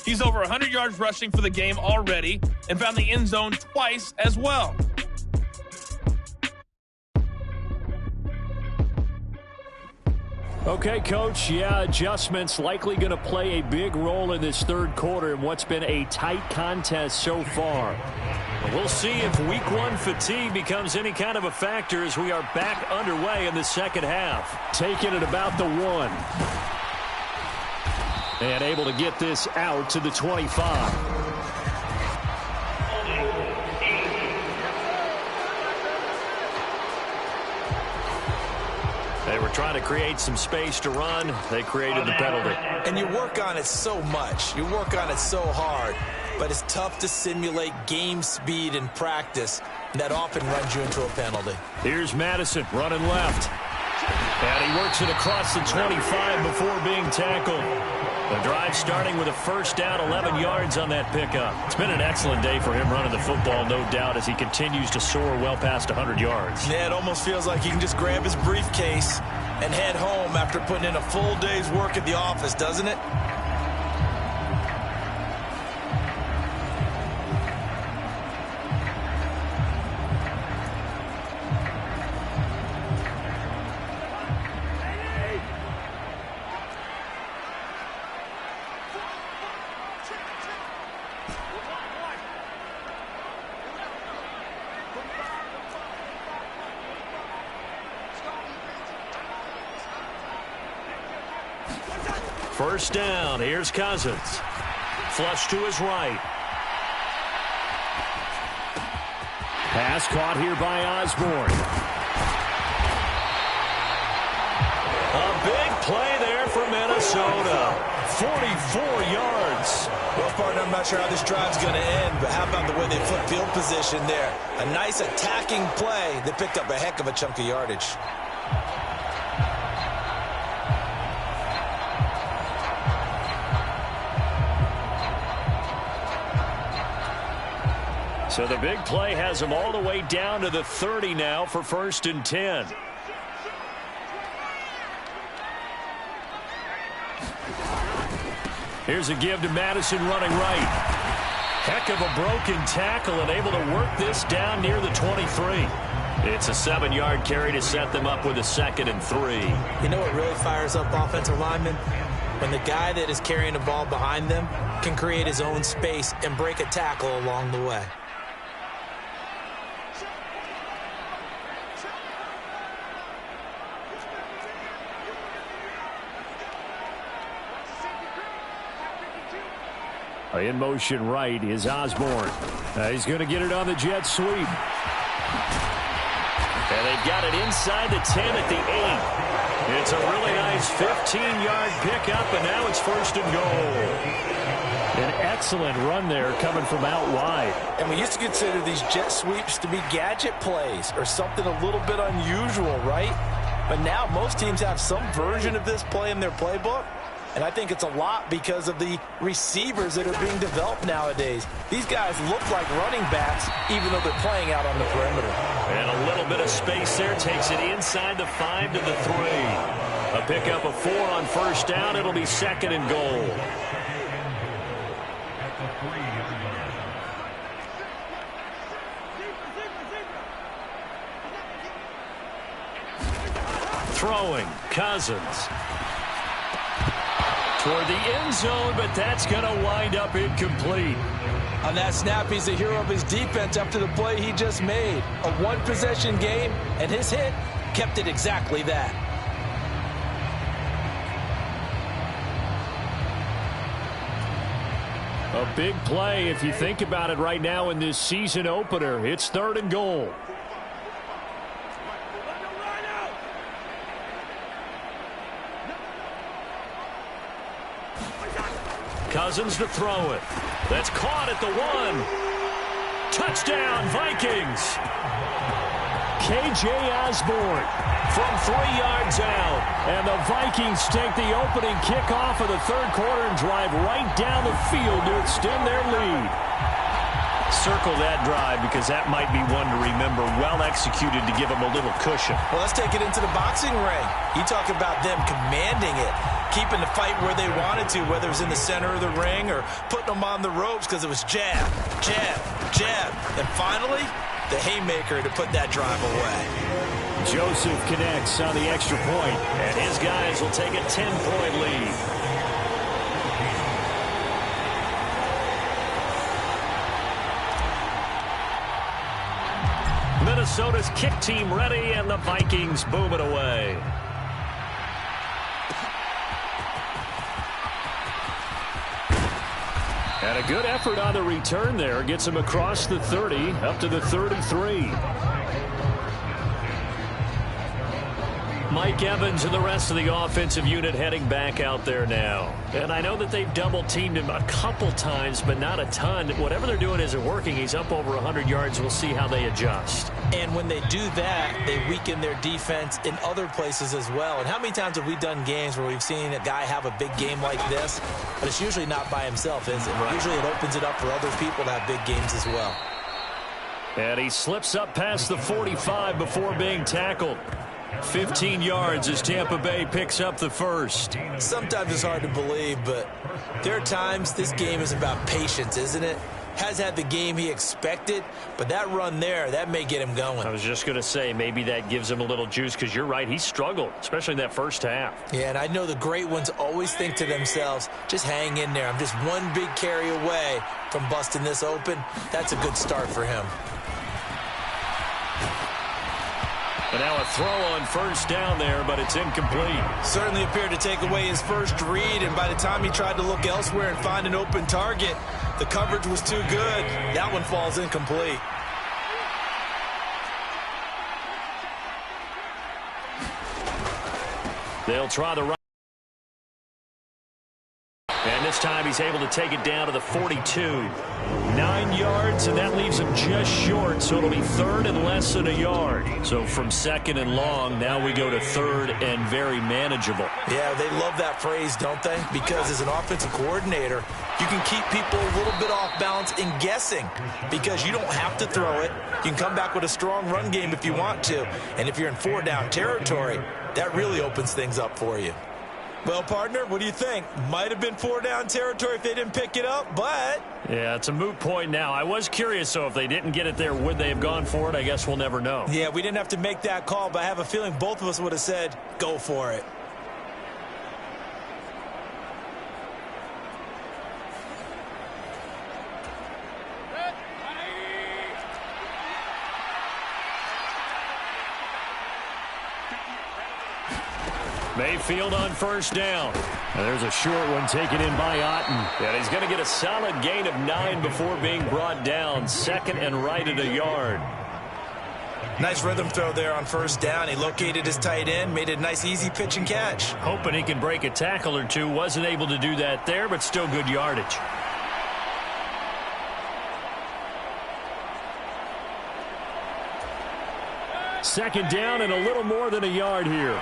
He's over 100 yards rushing for the game already and found the end zone twice as well. Okay, Coach, adjustments likely going to play a big role in this third quarter in what's been a tight contest so far. We'll see if week one fatigue becomes any kind of a factor as we are back underway in the second half. Taking it about the 1. And able to get this out to the 25. They were trying to create some space to run. They created the penalty. And you work on it so much. You work on it so hard. But it's tough to simulate game speed in practice. And that often runs you into a penalty. Here's Madison running left. And he works it across the 25 before being tackled. The drive starting with a first down, 11 yards on that pickup. It's been an excellent day for him running the football, no doubt, as he continues to soar well past 100 yards. Yeah, it almost feels like he can just grab his briefcase and head home after putting in a full day's work at the office, doesn't it? First down, here's Cousins. Flush to his right. Pass caught here by Osborne. A big play there for Minnesota. 44 yards. Well, partner, I'm not sure how this drive's going to end, but how about the way they flip field position there? A nice attacking play that picked up a heck of a chunk of yardage. So the big play has them all the way down to the 30 now for 1st and 10. Here's a give to Madison running right. Heck of a broken tackle and able to work this down near the 23. It's a 7-yard carry to set them up with a 2nd and 3. You know what really fires up offensive linemen? When the guy that is carrying the ball behind them can create his own space and break a tackle along the way. In motion right is Osborne. He's going to get it on the jet sweep. And they've got it inside the 10 at the 8. It's a really nice 15-yard pickup, and now it's 1st and goal. An excellent run there coming from out wide. And we used to consider these jet sweeps to be gadget plays or something a little bit unusual, right? But now most teams have some version of this play in their playbook. And I think it's a lot because of the receivers that are being developed nowadays. These guys look like running backs, even though they're playing out on the perimeter. And a little bit of space there takes it inside the 5 to the 3. A pickup of 4 on 1st down. It'll be 2nd and goal. Throwing, Cousins. Toward the end zone, but that's going to wind up incomplete. On that snap, he's the hero of his defense after the play he just made. A one-possession game, and his hit kept it exactly that. A big play if you think about it right now in this season opener. It's 3rd and goal. Cousins to throw it. That's caught at the 1. Touchdown, Vikings. K.J. Osborne from 3 yards out. And the Vikings take the opening kickoff of the 3rd quarter and drive right down the field to extend their lead. Circle that drive because that might be one to remember. Well executed to give them a little cushion. Well, let's take it into the boxing ring. You talk about them commanding it, keeping the fight where they wanted to, whether it was in the center of the ring or putting them on the ropes because it was jab, jab, jab. And finally, the haymaker to put that drive away. Joseph connects on the extra point, and his guys will take a 10-point lead. Minnesota's kick team ready, and the Vikings boom it away. And a good effort on the return there. Gets him across the 30, up to the 33. Mike Evans and the rest of the offensive unit heading back out there now. And I know that they've double-teamed him a couple times, but not a ton. Whatever they're doing isn't working. He's up over 100 yards. We'll see how they adjust. And when they do that, they weaken their defense in other places as well. And how many times have we done games where we've seen a guy have a big game like this, but it's usually not by himself, is it? Right. Usually it opens it up for other people to have big games as well. And he slips up past the 45 before being tackled. 15 yards as Tampa Bay picks up the first. Sometimes it's hard to believe, but there are times this game is about patience, isn't it? Has had the game he expected, but that run there, that may get him going. I was just going to say, maybe that gives him a little juice, because you're right, he struggled, especially in that first half. Yeah, and I know the great ones always think to themselves, just hang in there. I'm just one big carry away from busting this open. That's a good start for him. And now a throw on first down there, but it's incomplete. Certainly appeared to take away his first read, and by the time he tried to look elsewhere and find an open target, the coverage was too good. That one falls incomplete. They'll try the right. And this time he's able to take it down to the 42. 9 yards, and that leaves him just short, so it'll be third and less than a yard. So from second and long, now we go to third and very manageable. Yeah, they love that phrase, don't they? Because as an offensive coordinator, you can keep people a little bit off balance and guessing because you don't have to throw it. You can come back with a strong run game if you want to. And if you're in 4-down territory, that really opens things up for you. Well, partner, what do you think? Might have been 4-down territory if they didn't pick it up, but... Yeah, it's a moot point now. I was curious, so if they didn't get it there, would they have gone for it? I guess we'll never know. Yeah, we didn't have to make that call, but I have a feeling both of us would have said, go for it. Mayfield on first down. And there's a short one taken in by Otten. And he's going to get a solid gain of 9 before being brought down. Second and right at a yard. Nice rhythm throw there on first down. He located his tight end, made it a nice easy pitch and catch. Hoping he can break a tackle or two. Wasn't able to do that there, but still good yardage. Second down and a little more than a yard here.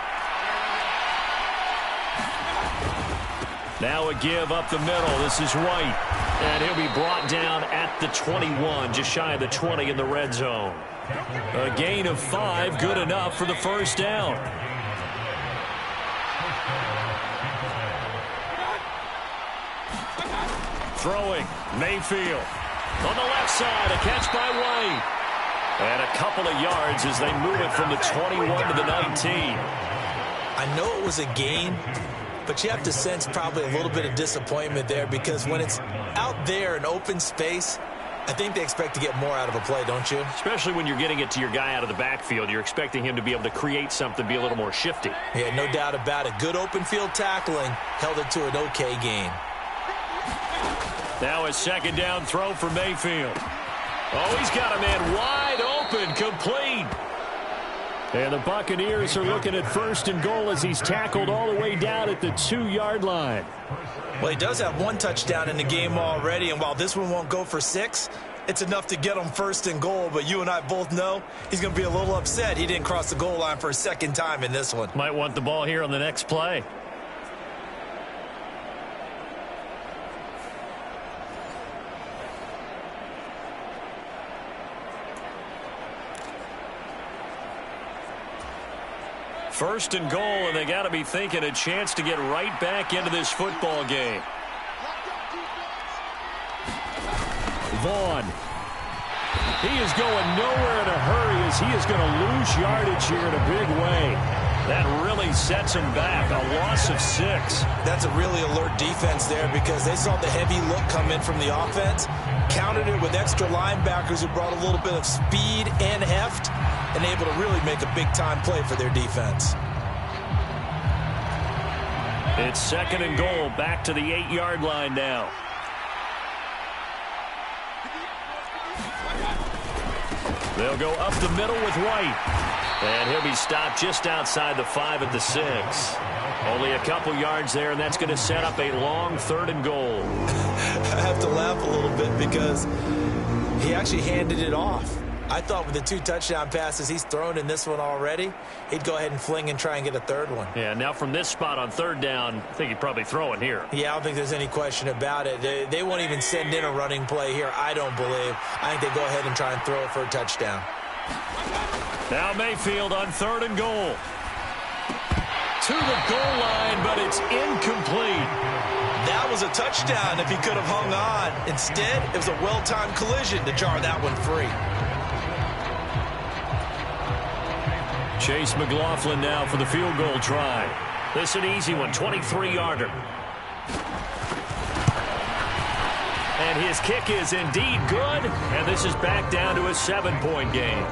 Now a give up the middle. This is White. And he'll be brought down at the 21, just shy of the 20 in the red zone. A gain of 5, good enough for the first down. Throwing, Mayfield. On the left side, a catch by White. And a couple of yards as they move it from the 21 to the 19. I know it was a gain, but you have to sense probably a little bit of disappointment there because when it's out there in open space, I think they expect to get more out of a play, don't you? Especially when you're getting it to your guy out of the backfield. You're expecting him to be able to create something, be a little more shifty. Yeah, no doubt about it. Good open field tackling held it to an okay gain. Now a second down throw for Mayfield. Oh, he's got a man wide open, complete. And the Buccaneers are looking at first and goal as he's tackled all the way down at the 2-yard line. Well, he does have 1 touchdown in the game already, and while this one won't go for 6, it's enough to get him first and goal. But you and I both know he's going to be a little upset he didn't cross the goal line for a second time in this one. Might want the ball here on the next play. First and goal, and they got to be thinking a chance to get right back into this football game. Vaughn. He is going nowhere in a hurry as he is going to lose yardage here in a big way. That really sets him back, a loss of 6. That's a really alert defense there because they saw the heavy look come in from the offense, countered it with extra linebackers who brought a little bit of speed and heft, and able to really make a big-time play for their defense. It's second and goal, back to the 8-yard line now. They'll go up the middle with White. And he'll be stopped just outside the 5 at the 6. Only a couple yards there, and that's going to set up a long third and goal. I have to laugh a little bit because he actually handed it off. I thought with the 2 touchdown passes he's thrown in this one already, he'd go ahead and fling and try and get a third one. Yeah, now from this spot on third down, I think he'd probably throw it here. Yeah, I don't think there's any question about it. They won't even send in a running play here, I don't believe. I think they go ahead and try and throw it for a touchdown. Now Mayfield on third and goal. To the goal line, but it's incomplete. That was a touchdown if he could have hung on. Instead, it was a well-timed collision to jar that one free. Chase McLaughlin now for the field goal try. This is an easy one, 23-yarder. And his kick is indeed good, and this is back down to a 7-point game.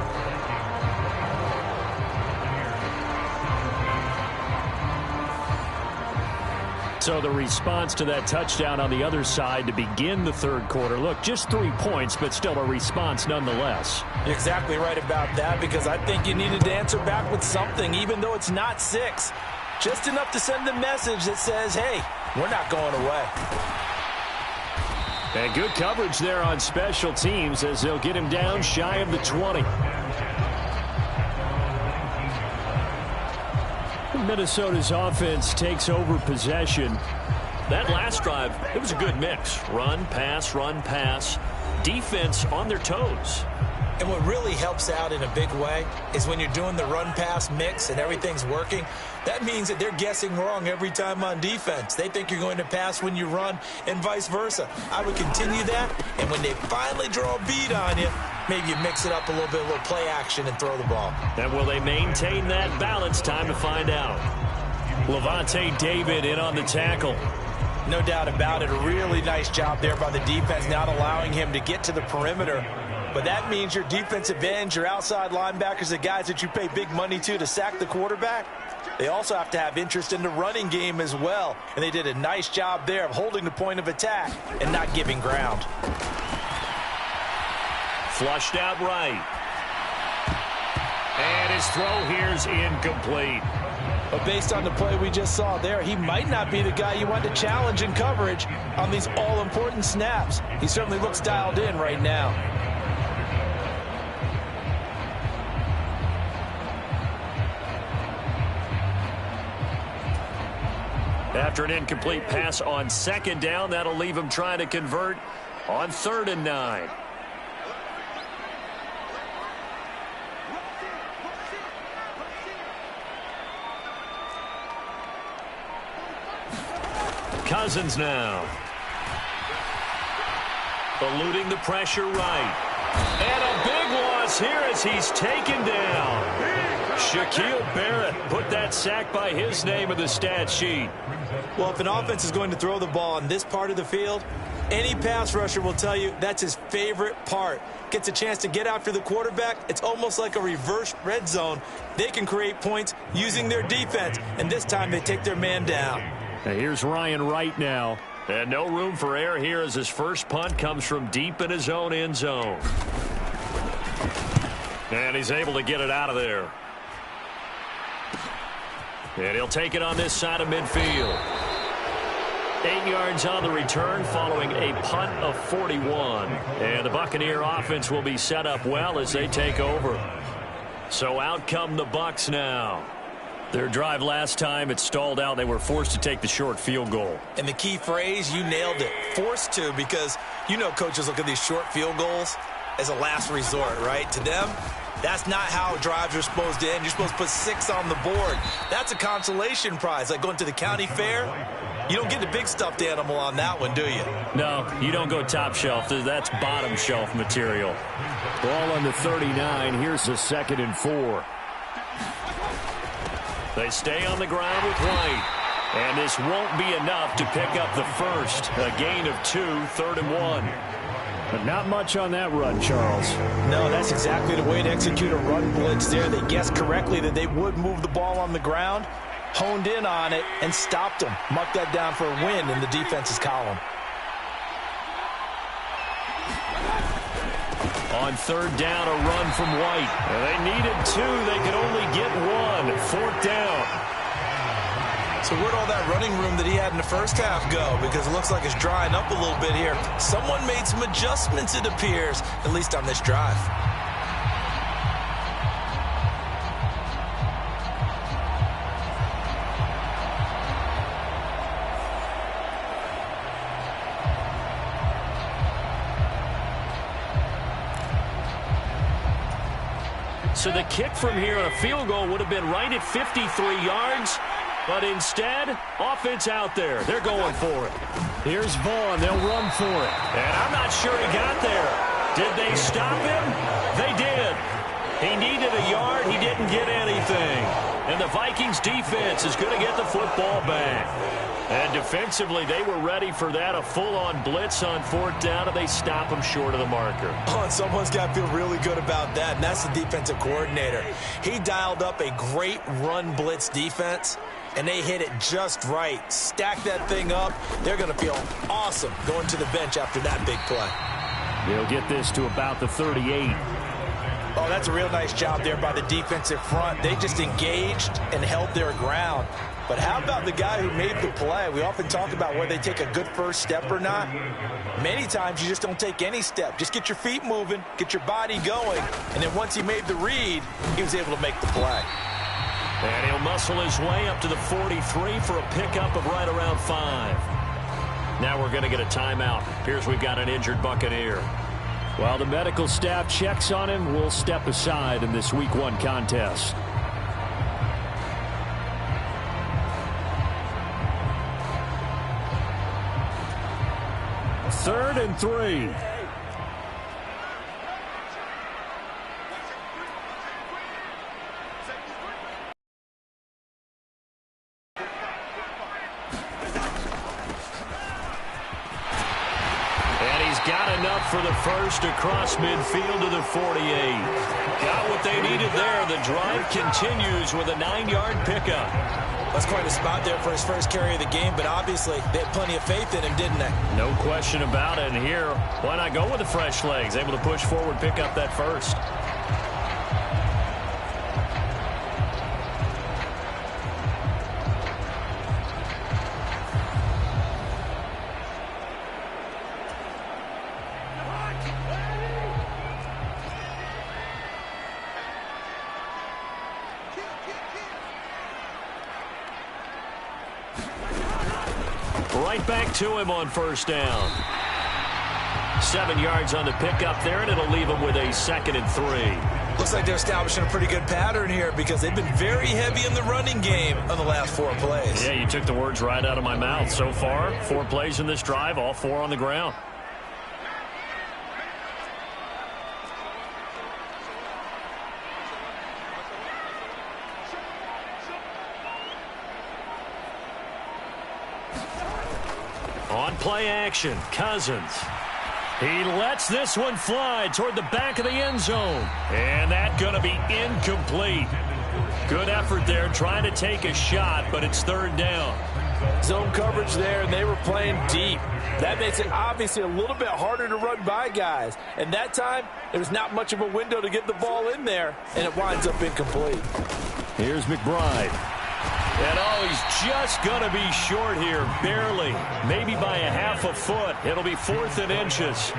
So the response to that touchdown on the other side to begin the third quarter. Look, just 3 points, but still a response nonetheless. You're exactly right about that because I think you needed to answer back with something, even though it's not 6. Just enough to send the message that says, hey, we're not going away. And good coverage there on special teams as they'll get him down shy of the 20. Minnesota's offense takes over possession. That last drive, it was a good mix. Run, pass, defense on their toes. And what really helps out in a big way is when you're doing the run-pass mix and everything's working, that means that they're guessing wrong every time on defense. They think you're going to pass when you run and vice versa. I would continue that, and when they finally draw a bead on you, maybe you mix it up a little bit, a little play action, and throw the ball. And will they maintain that balance? Time to find out. Levante David in on the tackle. No doubt about it. A really nice job there by the defense, not allowing him to get to the perimeter. But that means your defensive ends, your outside linebackers, the guys that you pay big money to sack the quarterback, they also have to have interest in the running game as well. And they did a nice job there of holding the point of attack and not giving ground. Flushed out right. And his throw here's incomplete. But based on the play we just saw there, he might not be the guy you want to challenge in coverage on these all-important snaps. He certainly looks dialed in right now. After an incomplete pass on second down, that'll leave him trying to convert on 3rd and 9. Cousins now. Eluding the pressure right. And a big loss here as he's taken down. Shaquille Barrett put that sack by his name in the stat sheet. Well, if an offense is going to throw the ball on this part of the field, any pass rusher will tell you that's his favorite part. Gets a chance to get after the quarterback. It's almost like a reverse red zone. They can create points using their defense, and this time they take their man down. Now here's Ryan Wright now. And no room for error here as his first punt comes from deep in his own end zone. And he's able to get it out of there. And he'll take it on this side of midfield. 8 yards on the return following a punt of 41. And the Buccaneer offense will be set up well as they take over. So out come the Bucs now. Their drive last time, it stalled out. They were forced to take the short field goal. And the key phrase, you nailed it, forced to, because you know coaches look at these short field goals as a last resort, right? To them, that's not how drives are supposed to end. You're supposed to put 6 on the board. That's a consolation prize, like going to the county fair. You don't get the big stuffed animal on that one, do you? No, you don't go top shelf. That's bottom shelf material. Ball on the 39. Here's the 2nd and 4. They stay on the ground with White. And this won't be enough to pick up the first. A gain of 2, 3rd and 1. But not much on that run, Charles. No, that's exactly the way to execute a run blitz there. They guessed correctly that they would move the ball on the ground, honed in on it, and stopped them. Marked that down for a win in the defense's column. On 3rd down, a run from White. And they needed 2. They could only get 1. 4th down. So where'd all that running room that he had in the first half go? Because it looks like it's drying up a little bit here. Someone made some adjustments, it appears, at least on this drive. So the kick from here on a field goal would have been right at 53 yards. But instead, offense out there. They're going for it. Here's Vaughn. They'll run for it. And I'm not sure he got there. Did they stop him? They did. He needed a yard. He didn't get anything. And the Vikings defense is going to get the football back. And defensively, they were ready for that. A full-on blitz on 4th down, and they stop him short of the marker. Oh, and someone's got to feel really good about that, and that's the defensive coordinator. He dialed up a great run blitz defense, and they hit it just right. Stack that thing up. They're going to feel awesome going to the bench after that big play. They'll get this to about the 38. Oh, that's a real nice job there by the defensive front. They just engaged and held their ground. But how about the guy who made the play? We often talk about whether they take a good first step or not. Many times you just don't take any step. Just get your feet moving, get your body going, and then once he made the read, he was able to make the play. And he'll muscle his way up to the 43 for a pickup of right around 5. Now we're going to get a timeout. Appears we've got an injured Buccaneer. While the medical staff checks on him, we'll step aside in this Week 1 contest. Third and 3. Got enough for the first across midfield to the 48. Got what they needed there. The drive continues with a 9-yard pickup. That's quite a spot there for his first carry of the game, but obviously they had plenty of faith in him, didn't they? No question about it. And here, why not go with the fresh legs? Able to push forward, pick up that first. Right back to him on first down. 7 yards on the pickup there, and it'll leave him with a 2nd and 3. Looks like they're establishing a pretty good pattern here because they've been very heavy in the running game on the last 4 plays. Yeah, you took the words right out of my mouth. So far, 4 plays in this drive, all 4 on the ground. On play action, Cousins. He lets this one fly toward the back of the end zone. And that's going to be incomplete. Good effort there trying to take a shot, but it's 3rd down. Zone coverage there, and they were playing deep. That makes it obviously a little bit harder to run by guys. And that time, there was not much of a window to get the ball in there, and it winds up incomplete. Here's McBride. And he's just going to be short here, barely, maybe by a half a foot. It'll be 4th and inches.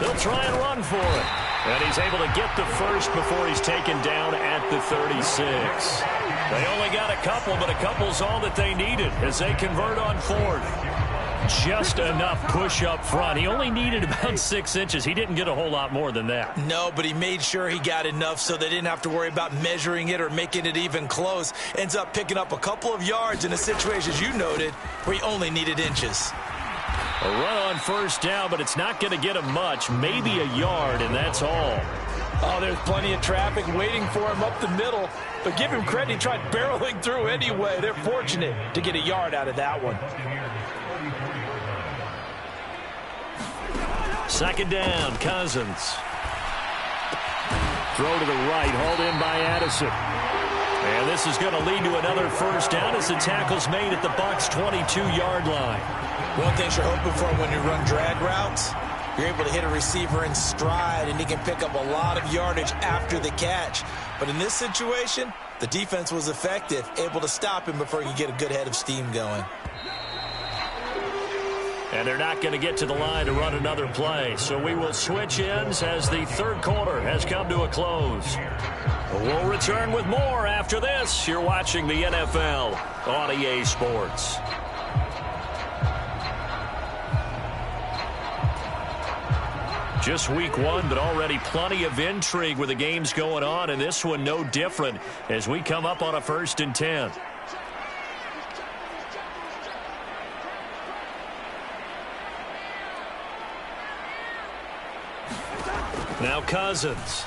They'll try and run for it. And he's able to get the first before he's taken down at the 36. They only got a couple, but a couple's all that they needed as they convert on 4th. Just enough push up front. He only needed about 6 inches. He didn't get a whole lot more than that. No, but he made sure he got enough so they didn't have to worry about measuring it or making it even close. Ends up picking up a couple of yards in a situation, as you noted, where he only needed inches. A run on first down, but it's not going to get him much. Maybe a yard, and that's all. Oh, there's plenty of traffic waiting for him up the middle. But give him credit, he tried barreling through anyway. They're fortunate to get a yard out of that one. 2nd down, Cousins. Throw to the right, hauled in by Addison. And this is going to lead to another first down as the tackle's made at the Bucs' 22-yard line. One thing you're hoping for when you run drag routes, you're able to hit a receiver in stride, and he can pick up a lot of yardage after the catch. But in this situation, the defense was effective, able to stop him before he could get a good head of steam going. And they're not going to get to the line to run another play. So we will switch ends as the 3rd quarter has come to a close. We'll return with more after this. You're watching the NFL on EA Sports. Just week 1, but already plenty of intrigue with the games going on, and this one no different as we come up on a 1st and 10. Now Cousins.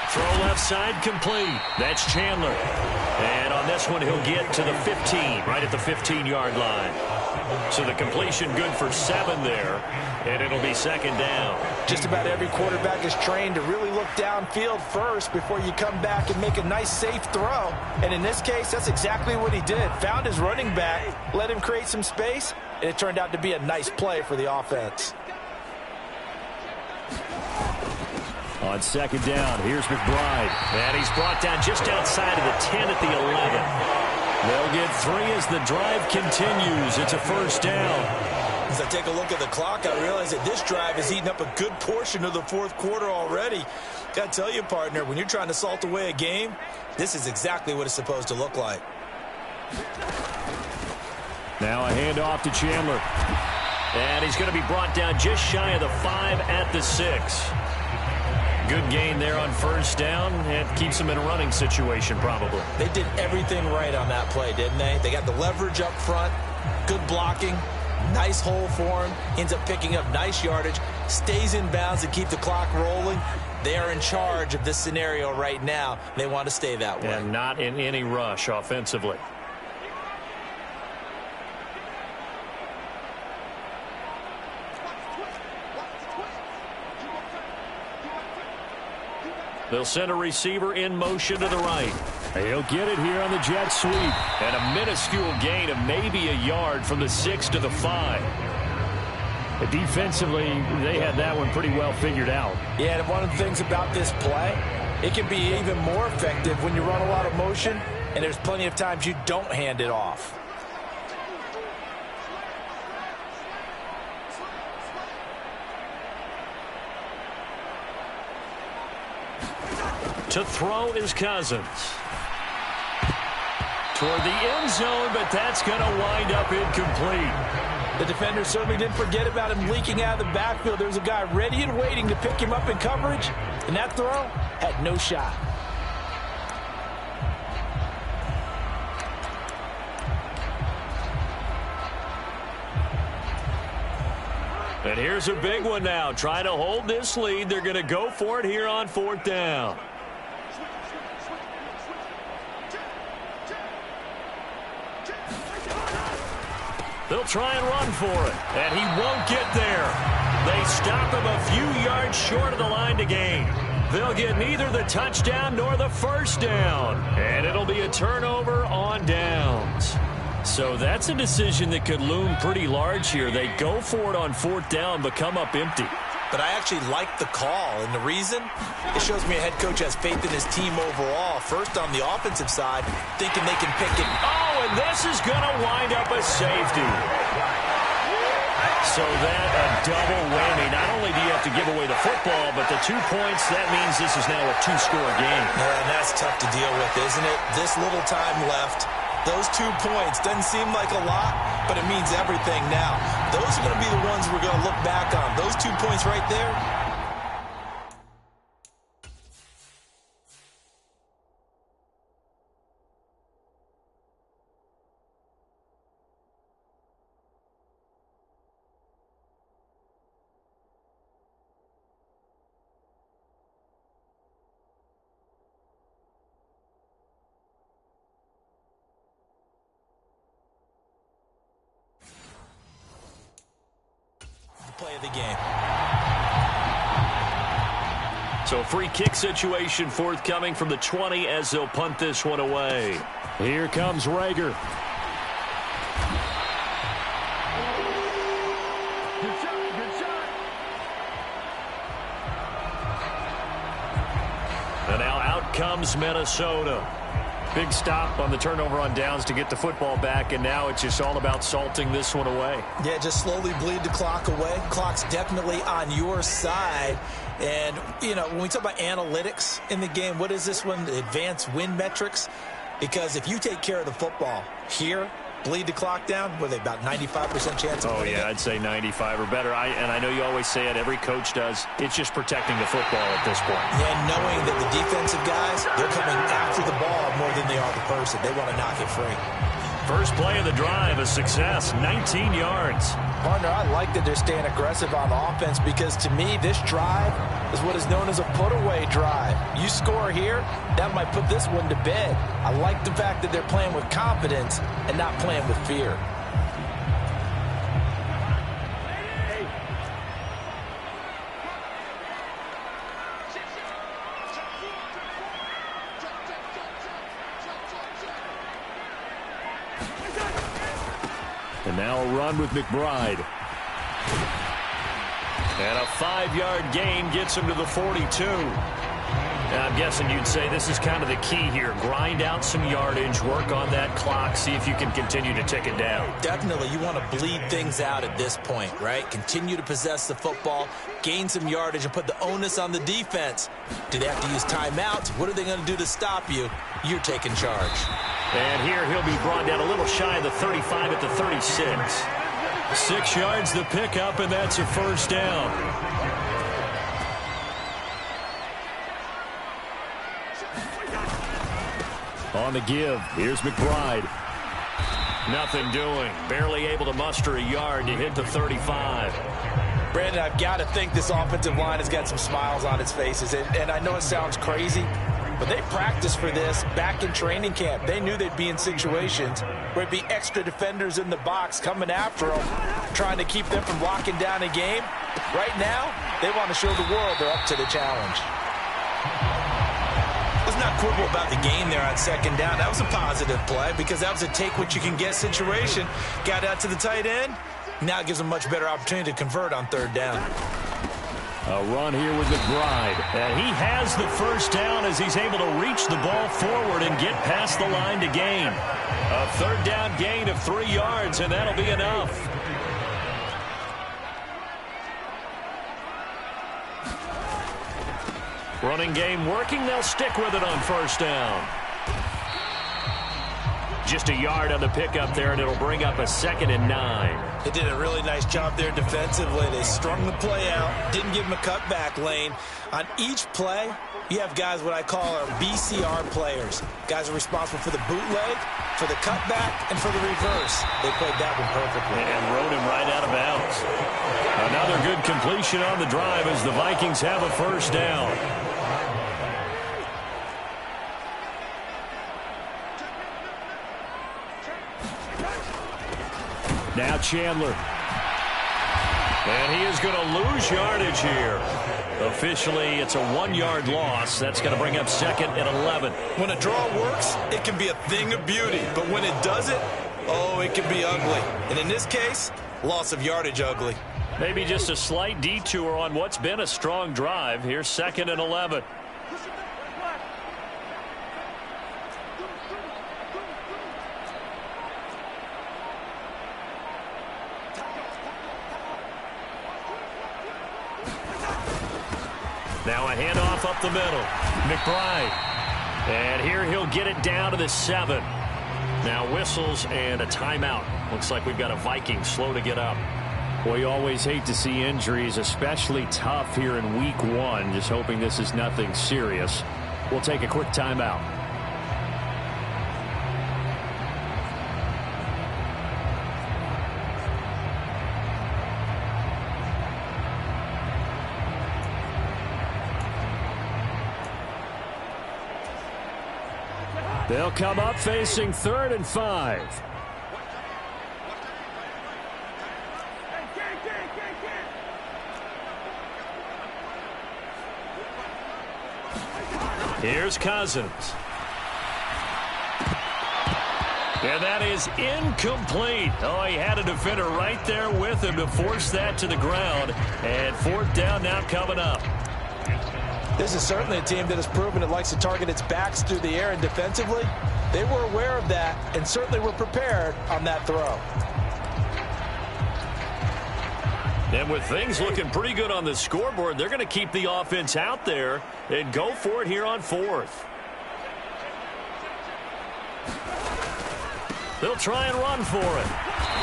Throw left side complete. That's Chandler. And On this one, he'll get to the 15, right at the 15-yard line. So the completion good for 7 there, and it'll be second down. Just about every quarterback is trained to really look downfield first before you come back and make a nice, safe throw. And in this case, that's exactly what he did. Found his running back, let him create some space, and it turned out to be a nice play for the offense. On second down, here's McBride. And he's brought down just outside of the 10 at the 11. They'll get 3 as the drive continues. It's a first down. As I take a look at the clock, I realize that this drive is eating up a good portion of the fourth quarter already. Got to tell you, partner, when you're trying to salt away a game, this is exactly what it's supposed to look like. Now a handoff to Chandler. And he's going to be brought down just shy of the 5 at the 6. Good gain there on first down, and keeps them in a running situation probably. They did everything right on that play, didn't they? They got the leverage up front, good blocking, nice hole for him, ends up picking up nice yardage, stays in bounds to keep the clock rolling. They are in charge of this scenario right now. They want to stay that way. And not in any rush offensively. They'll send a receiver in motion to the right. He'll get it here on the jet sweep. And a minuscule gain of maybe a yard from the 6 to the 5. But defensively, they had that one pretty well figured out. Yeah, and one of the things about this play, it can be even more effective when you run a lot of motion, and there's plenty of times you don't hand it off. To throw is Cousins. Toward the end zone, but that's going to wind up incomplete. The defender certainly didn't forget about him leaking out of the backfield. There's a guy ready and waiting to pick him up in coverage, and that throw had no shot. And here's a big one now. Trying to hold this lead. They're going to go for it here on 4th down. They'll try and run for it, and he won't get there. They stop him a few yards short of the line to gain. They'll get neither the touchdown nor the first down, and it'll be a turnover on downs. So that's a decision that could loom pretty large here. They go for it on 4th down, but come up empty. But I actually like the call, and the reason? It shows me a head coach has faith in his team overall. First on the offensive side, thinking they can pick it. Oh, and this is going to wind up a safety. So that a double whammy. Not only do you have to give away the football, but the 2 points, that means this is now a 2-score game. Yeah, and that's tough to deal with, isn't it? This little time left. Those 2 points doesn't seem like a lot, but it means everything now. Those are going to be the ones we're going to look back on. Those 2 points right there. Play of the game. So a free kick situation forthcoming from the 20 as they'll punt this one away. Here comes Rager. And now out comes Minnesota. Big stop on the turnover on downs to get the football back, and now it's just all about salting this one away. Yeah, just slowly bleed the clock away. Clock's definitely on your side. And, you know, when we talk about analytics in the game, what is this one? Advanced win metrics? Because if you take care of the football here, bleed the clock down, what are they, about 95% chance of winning? Oh, yeah, I'd say 95 or better. And I know you always say it, every coach does. It's just protecting the football at this point. Yeah, knowing that the defensive guys, they're coming after the ball more than they are the person. They want to knock it free. First play of the drive, a success, 19 yards. Partner, I like that they're staying aggressive on offense because to me, this drive is what is known as a put-away drive. You score here, that might put this one to bed. I like the fact that they're playing with confidence and not playing with fear. And now a run with McBride. And a 5-yard gain gets him to the 42. Now, I'm guessing you'd say this is kind of the key here. Grind out some yardage, work on that clock, see if you can continue to tick it down. Definitely. You want to bleed things out at this point, right? Continue to possess the football, gain some yardage, and put the onus on the defense. Do they have to use timeouts? What are they going to do to stop you? You're taking charge. And here he'll be brought down a little shy of the 35 at the 36. 6 yards the pickup, and that's a first down. On the give, here's McBride. Nothing doing. Barely able to muster a yard to hit the 35. Brandon, I've got to think this offensive line has got some smiles on its faces. And I know it sounds crazy, but they practiced for this back in training camp. They knew they'd be in situations where it'd be extra defenders in the box coming after them, trying to keep them from locking down a game. Right now, they want to show the world they're up to the challenge. Let's not quibble about the gain there on second down. That was a positive play because that was a take-what-you-can-get situation. Got out to the tight end. Now it gives them a much better opportunity to convert on third down. A run here with McBride. And he has the first down as he's able to reach the ball forward and get past the line to gain. A third down gain of 3 yards, and that'll be enough. Running game working. They'll stick with it on first down. Just a yard on the pickup there, and it'll bring up a 2nd and 9. They did a really nice job there defensively. They strung the play out, didn't give them a cutback lane. On each play, you have guys what I call our BCR players. Guys are responsible for the bootleg, for the cutback, and for the reverse. They played that one perfectly. And rode him right out of bounds. Another good completion on the drive as the Vikings have a first down. Now Chandler. And he is going to lose yardage here. Officially, it's a 1-yard loss. That's going to bring up 2nd and 11. When a draw works, it can be a thing of beauty. But when it doesn't, oh, it can be ugly. And in this case, loss of yardage ugly. Maybe just a slight detour on what's been a strong drive. Here's 2nd and 11. Now a handoff up the middle. McBride. And here he'll get it down to the 7. Now whistles and a timeout. Looks like we've got a Viking slow to get up. Well, you always hate to see injuries, especially tough here in week 1. Just hoping this is nothing serious. We'll take a quick timeout. They'll come up facing 3rd and 5. Here's Cousins. And that is incomplete. Oh, he had a defender right there with him to force that to the ground. And 4th down now coming up. This is certainly a team that has proven it likes to target its backs through the air, and defensively, they were aware of that and certainly were prepared on that throw. And with things looking pretty good on the scoreboard, they're going to keep the offense out there and go for it here on 4th. They'll try and run for it.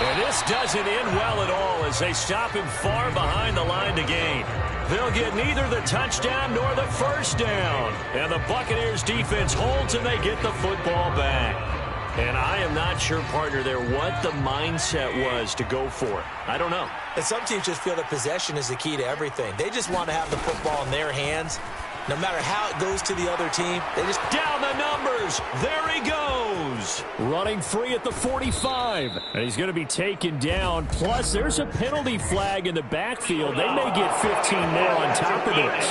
And this doesn't end well at all as they stop him far behind the line to gain. They'll get neither the touchdown nor the first down. And the Buccaneers defense holds and they get the football back. And I am not sure, partner, there what the mindset was to go for it. I don't know. And some teams just feel that possession is the key to everything. They just want to have the football in their hands. No matter how it goes to the other team, they just... Down the numbers. There he goes. Running free at the 45. And he's going to be taken down. Plus, there's a penalty flag in the backfield. They may get 15 more on top of this.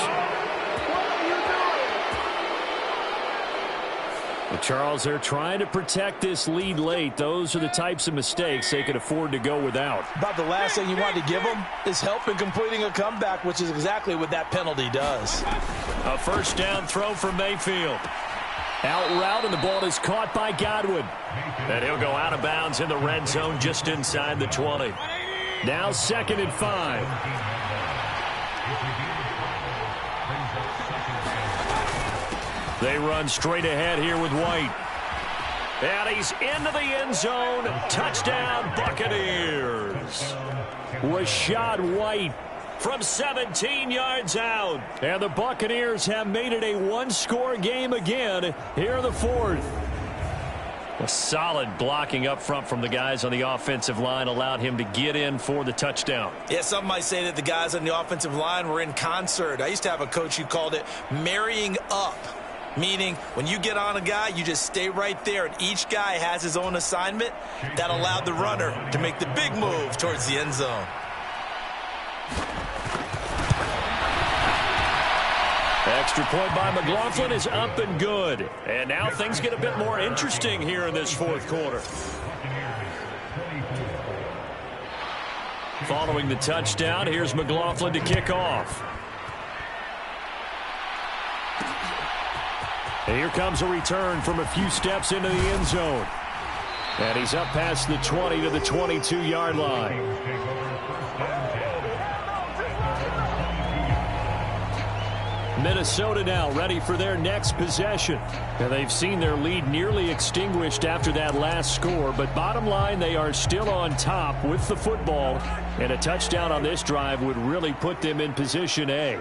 Well, Charles, they're trying to protect this lead late. Those are the types of mistakes they could afford to go without. About the last thing you want to give them is help in completing a comeback, which is exactly what that penalty does. A first down throw for Mayfield. Out route, and the ball is caught by Godwin. And he'll go out of bounds in the red zone just inside the 20. Now 2nd and 5. They run straight ahead here with White. And he's into the end zone. Touchdown, Buccaneers. Rashad White from 17 yards out. And the Buccaneers have made it a one-score game again here in the 4th. A solid blocking up front from the guys on the offensive line allowed him to get in for the touchdown. Yeah, some might say that the guys on the offensive line were in concert. I used to have a coach who called it marrying up. Meaning, when you get on a guy, you just stay right there, and each guy has his own assignment. That allowed the runner to make the big move towards the end zone. Extra point by McLaughlin is up and good. And now things get a bit more interesting here in this 4th quarter. Following the touchdown, here's McLaughlin to kick off. And here comes a return from a few steps into the end zone. And he's up past the 20 to the 22-yard line. Minnesota now ready for their next possession. And they've seen their lead nearly extinguished after that last score. But bottom line, they are still on top with the football. And a touchdown on this drive would really put them in position A.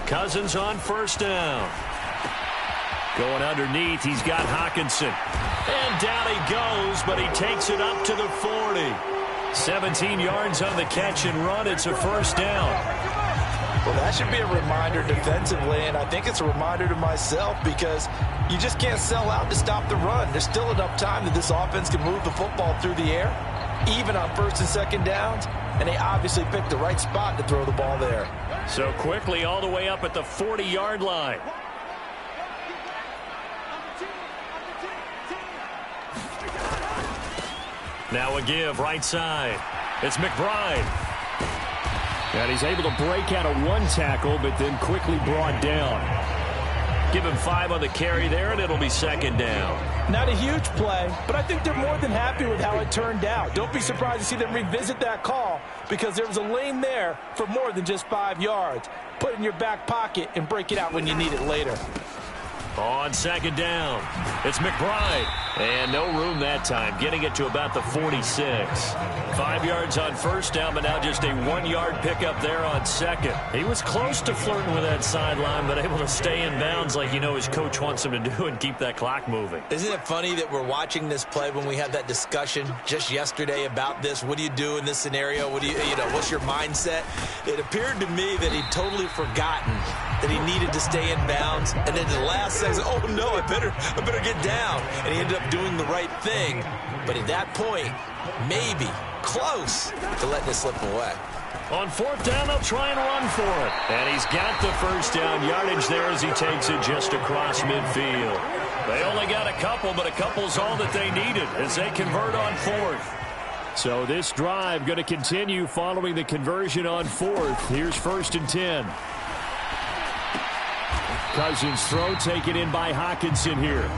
Cousins on first down. Going underneath, he's got Hockenson. And down he goes, but he takes it up to the 40. 17 yards on the catch and run. It's a first down. Well, that should be a reminder defensively, and I think it's a reminder to myself because you just can't sell out to stop the run. There's still enough time that this offense can move the football through the air, even on 1st and 2nd downs, and they obviously picked the right spot to throw the ball there. So quickly all the way up at the 40-yard line. Now a give right side. It's McBride. And he's able to break out of one tackle, but then quickly brought down. Give him 5 on the carry there, and it'll be 2nd down. Not a huge play, but I think they're more than happy with how it turned out. Don't be surprised to see them revisit that call because there was a lane there for more than just 5 yards. Put it in your back pocket and break it out when you need it later. On 2nd down, it's McBride. And no room that time, getting it to about the 46. 5 yards on first down, but now just a 1-yard pickup there on 2nd. He was close to flirting with that sideline, but able to stay in bounds like you know his coach wants him to do and keep that clock moving. Isn't it funny that we're watching this play when we had that discussion just yesterday about this? What do you do in this scenario? What do you know, what's your mindset? It appeared to me that he'd totally forgotten that he needed to stay in bounds, and then the last second, oh no, I better get down, and he ended up doing the right thing. But at that point, maybe close to letting it slip away. On 4th down, they'll try and run for it. And he's got the first down yardage there as he takes it just across midfield. They only got a couple, but a couple's all that they needed as they convert on 4th. So this drive going to continue following the conversion on 4th. Here's 1st and 10. Cousins throw taken in by Hockenson here.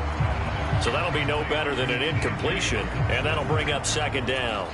So that'll be no better than an incompletion, and that'll bring up 2nd down.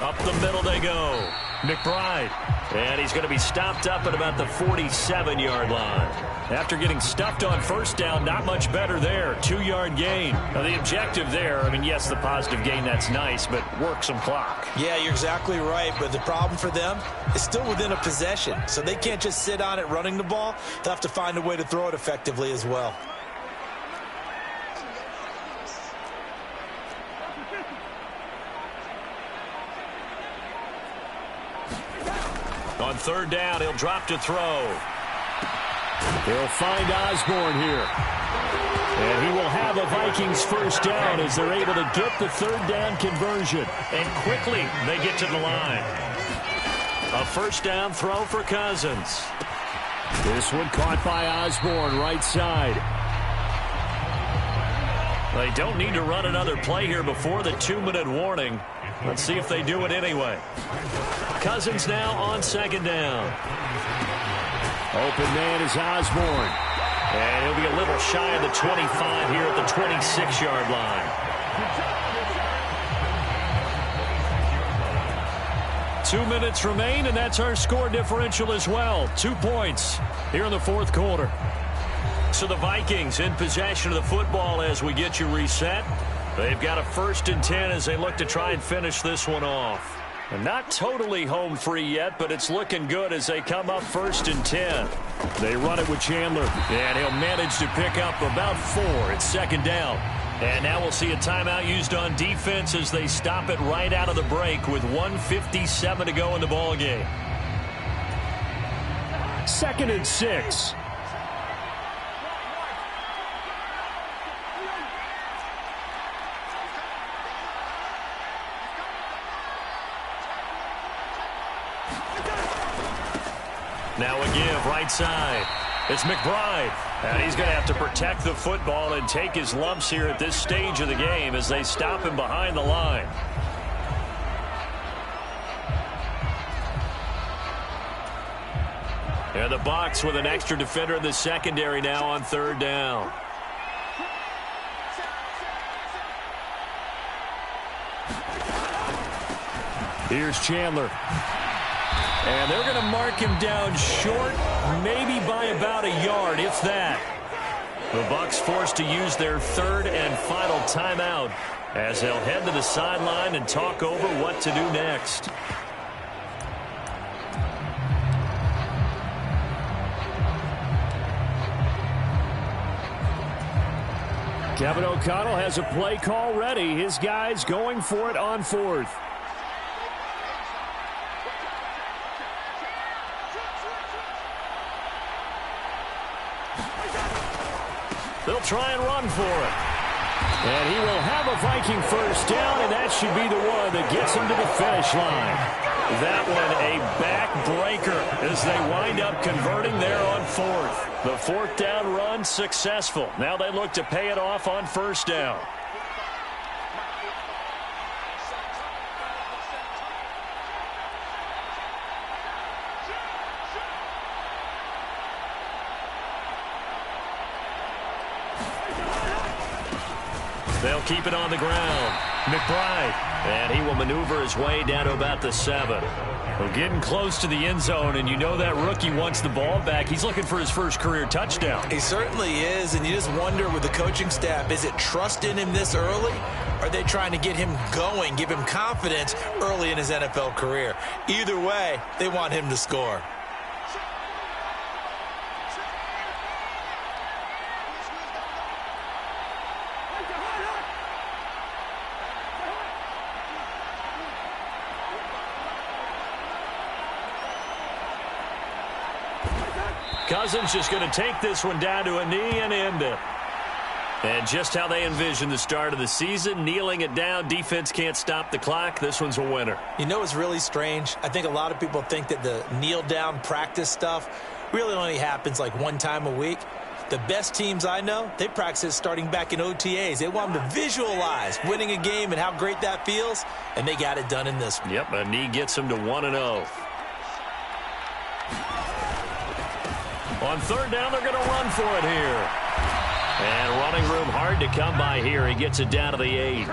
Up the middle they go. McBride. And he's going to be stopped up at about the 47-yard line. After getting stuffed on first down, not much better there. 2-yard gain. Now, the objective there, I mean, yes, the positive gain, that's nice, but work some clock. Yeah, you're exactly right, but the problem for them is still within a possession, so they can't just sit on it running the ball. They'll have to find a way to throw it effectively as well. On third down, he'll drop to throw. They'll find Osborne here. And he will have a Vikings first down as they're able to get the third down conversion. And quickly, they get to the line. A first down throw for Cousins. This one caught by Osborne, right side. They don't need to run another play here before the 2-minute warning. Let's see if they do it anyway. Cousins now on second down. Open man is Osborne. And he'll be a little shy of the 25 here at the 26-yard line. 2 minutes remain, and that's our score differential as well. 2 points here in the fourth quarter. So the Vikings in possession of the football as we get you reset. They've got a 1st and 10 as they look to try and finish this one off. And not totally home free yet, but it's looking good as they come up 1st and 10. They run it with Chandler. And he'll manage to pick up about 4 at second down. And now we'll see a timeout used on defense as they stop it right out of the break with 1:57 to go in the ballgame. 2nd and 6. Now a give right side. It's McBride. And he's going to have to protect the football and take his lumps here at this stage of the game as they stop him behind the line. And the Bucs with an extra defender in the secondary now on third down. Here's Chandler. And they're going to mark him down short, maybe by about a yard, if that. The Bucs forced to use their third and final timeout as they'll head to the sideline and talk over what to do next. Kevin O'Connell has a play call ready. His guys going for it on 4th. They'll try and run for it. And he will have a Viking first down, and that should be the one that gets him to the finish line. That one a backbreaker as they wind up converting there on 4th. The 4th down run successful. Now they look to pay it off on first down. They'll keep it on the ground. McBride. And he will maneuver his way down to about the 7. Well, getting close to the end zone, and you know that rookie wants the ball back. He's looking for his first career touchdown. He certainly is, and you just wonder with the coaching staff, is it trust in him this early? Or are they trying to get him going, give him confidence early in his NFL career? Either way, they want him to score. Cousins just going to take this one down to a knee and end it. And just how they envisioned the start of the season, kneeling it down, defense can't stop the clock. This one's a winner. You know what's really strange? I think a lot of people think that the kneel-down practice stuff really only happens like one time a week. The best teams I know, they practice it starting back in OTAs. They want them to visualize winning a game and how great that feels, and they got it done in this one. Yep, a knee gets them to 1-0. On third down, they're going to run for it here. And running room hard to come by here. He gets it down to the 8.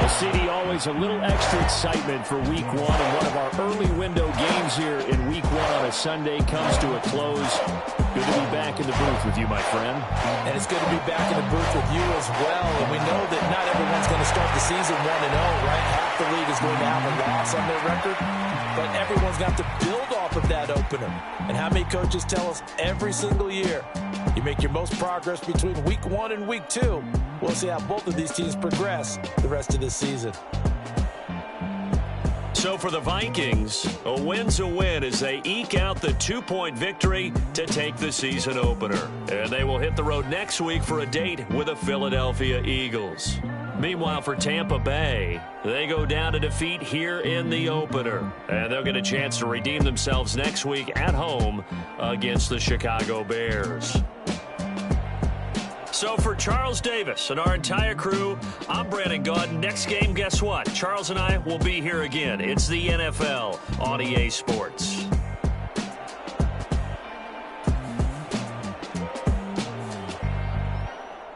Well, CD, always a little extra excitement for Week 1, and one of our early window games here in Week 1 on a Sunday comes to a close. Good to be back in the booth with you, my friend. And it's good to be back in the booth with you as well. And we know that not everyone's going to start the season 1-0, right? Half the league is going to have a loss on their record, but everyone's got to build off of that opener. And how many coaches tell us every single year, you make your most progress between Week 1 and Week 2. We'll see how both of these teams progress the rest of this season. So for the Vikings, a win's a win as they eke out the 2-point victory to take the season opener. And they will hit the road next week for a date with the Philadelphia Eagles. Meanwhile, for Tampa Bay, they go down to defeat here in the opener. And they'll get a chance to redeem themselves next week at home against the Chicago Bears. So for Charles Davis and our entire crew, I'm Brandon Gaudin. Next game, guess what? Charles and I will be here again. It's the NFL on EA Sports.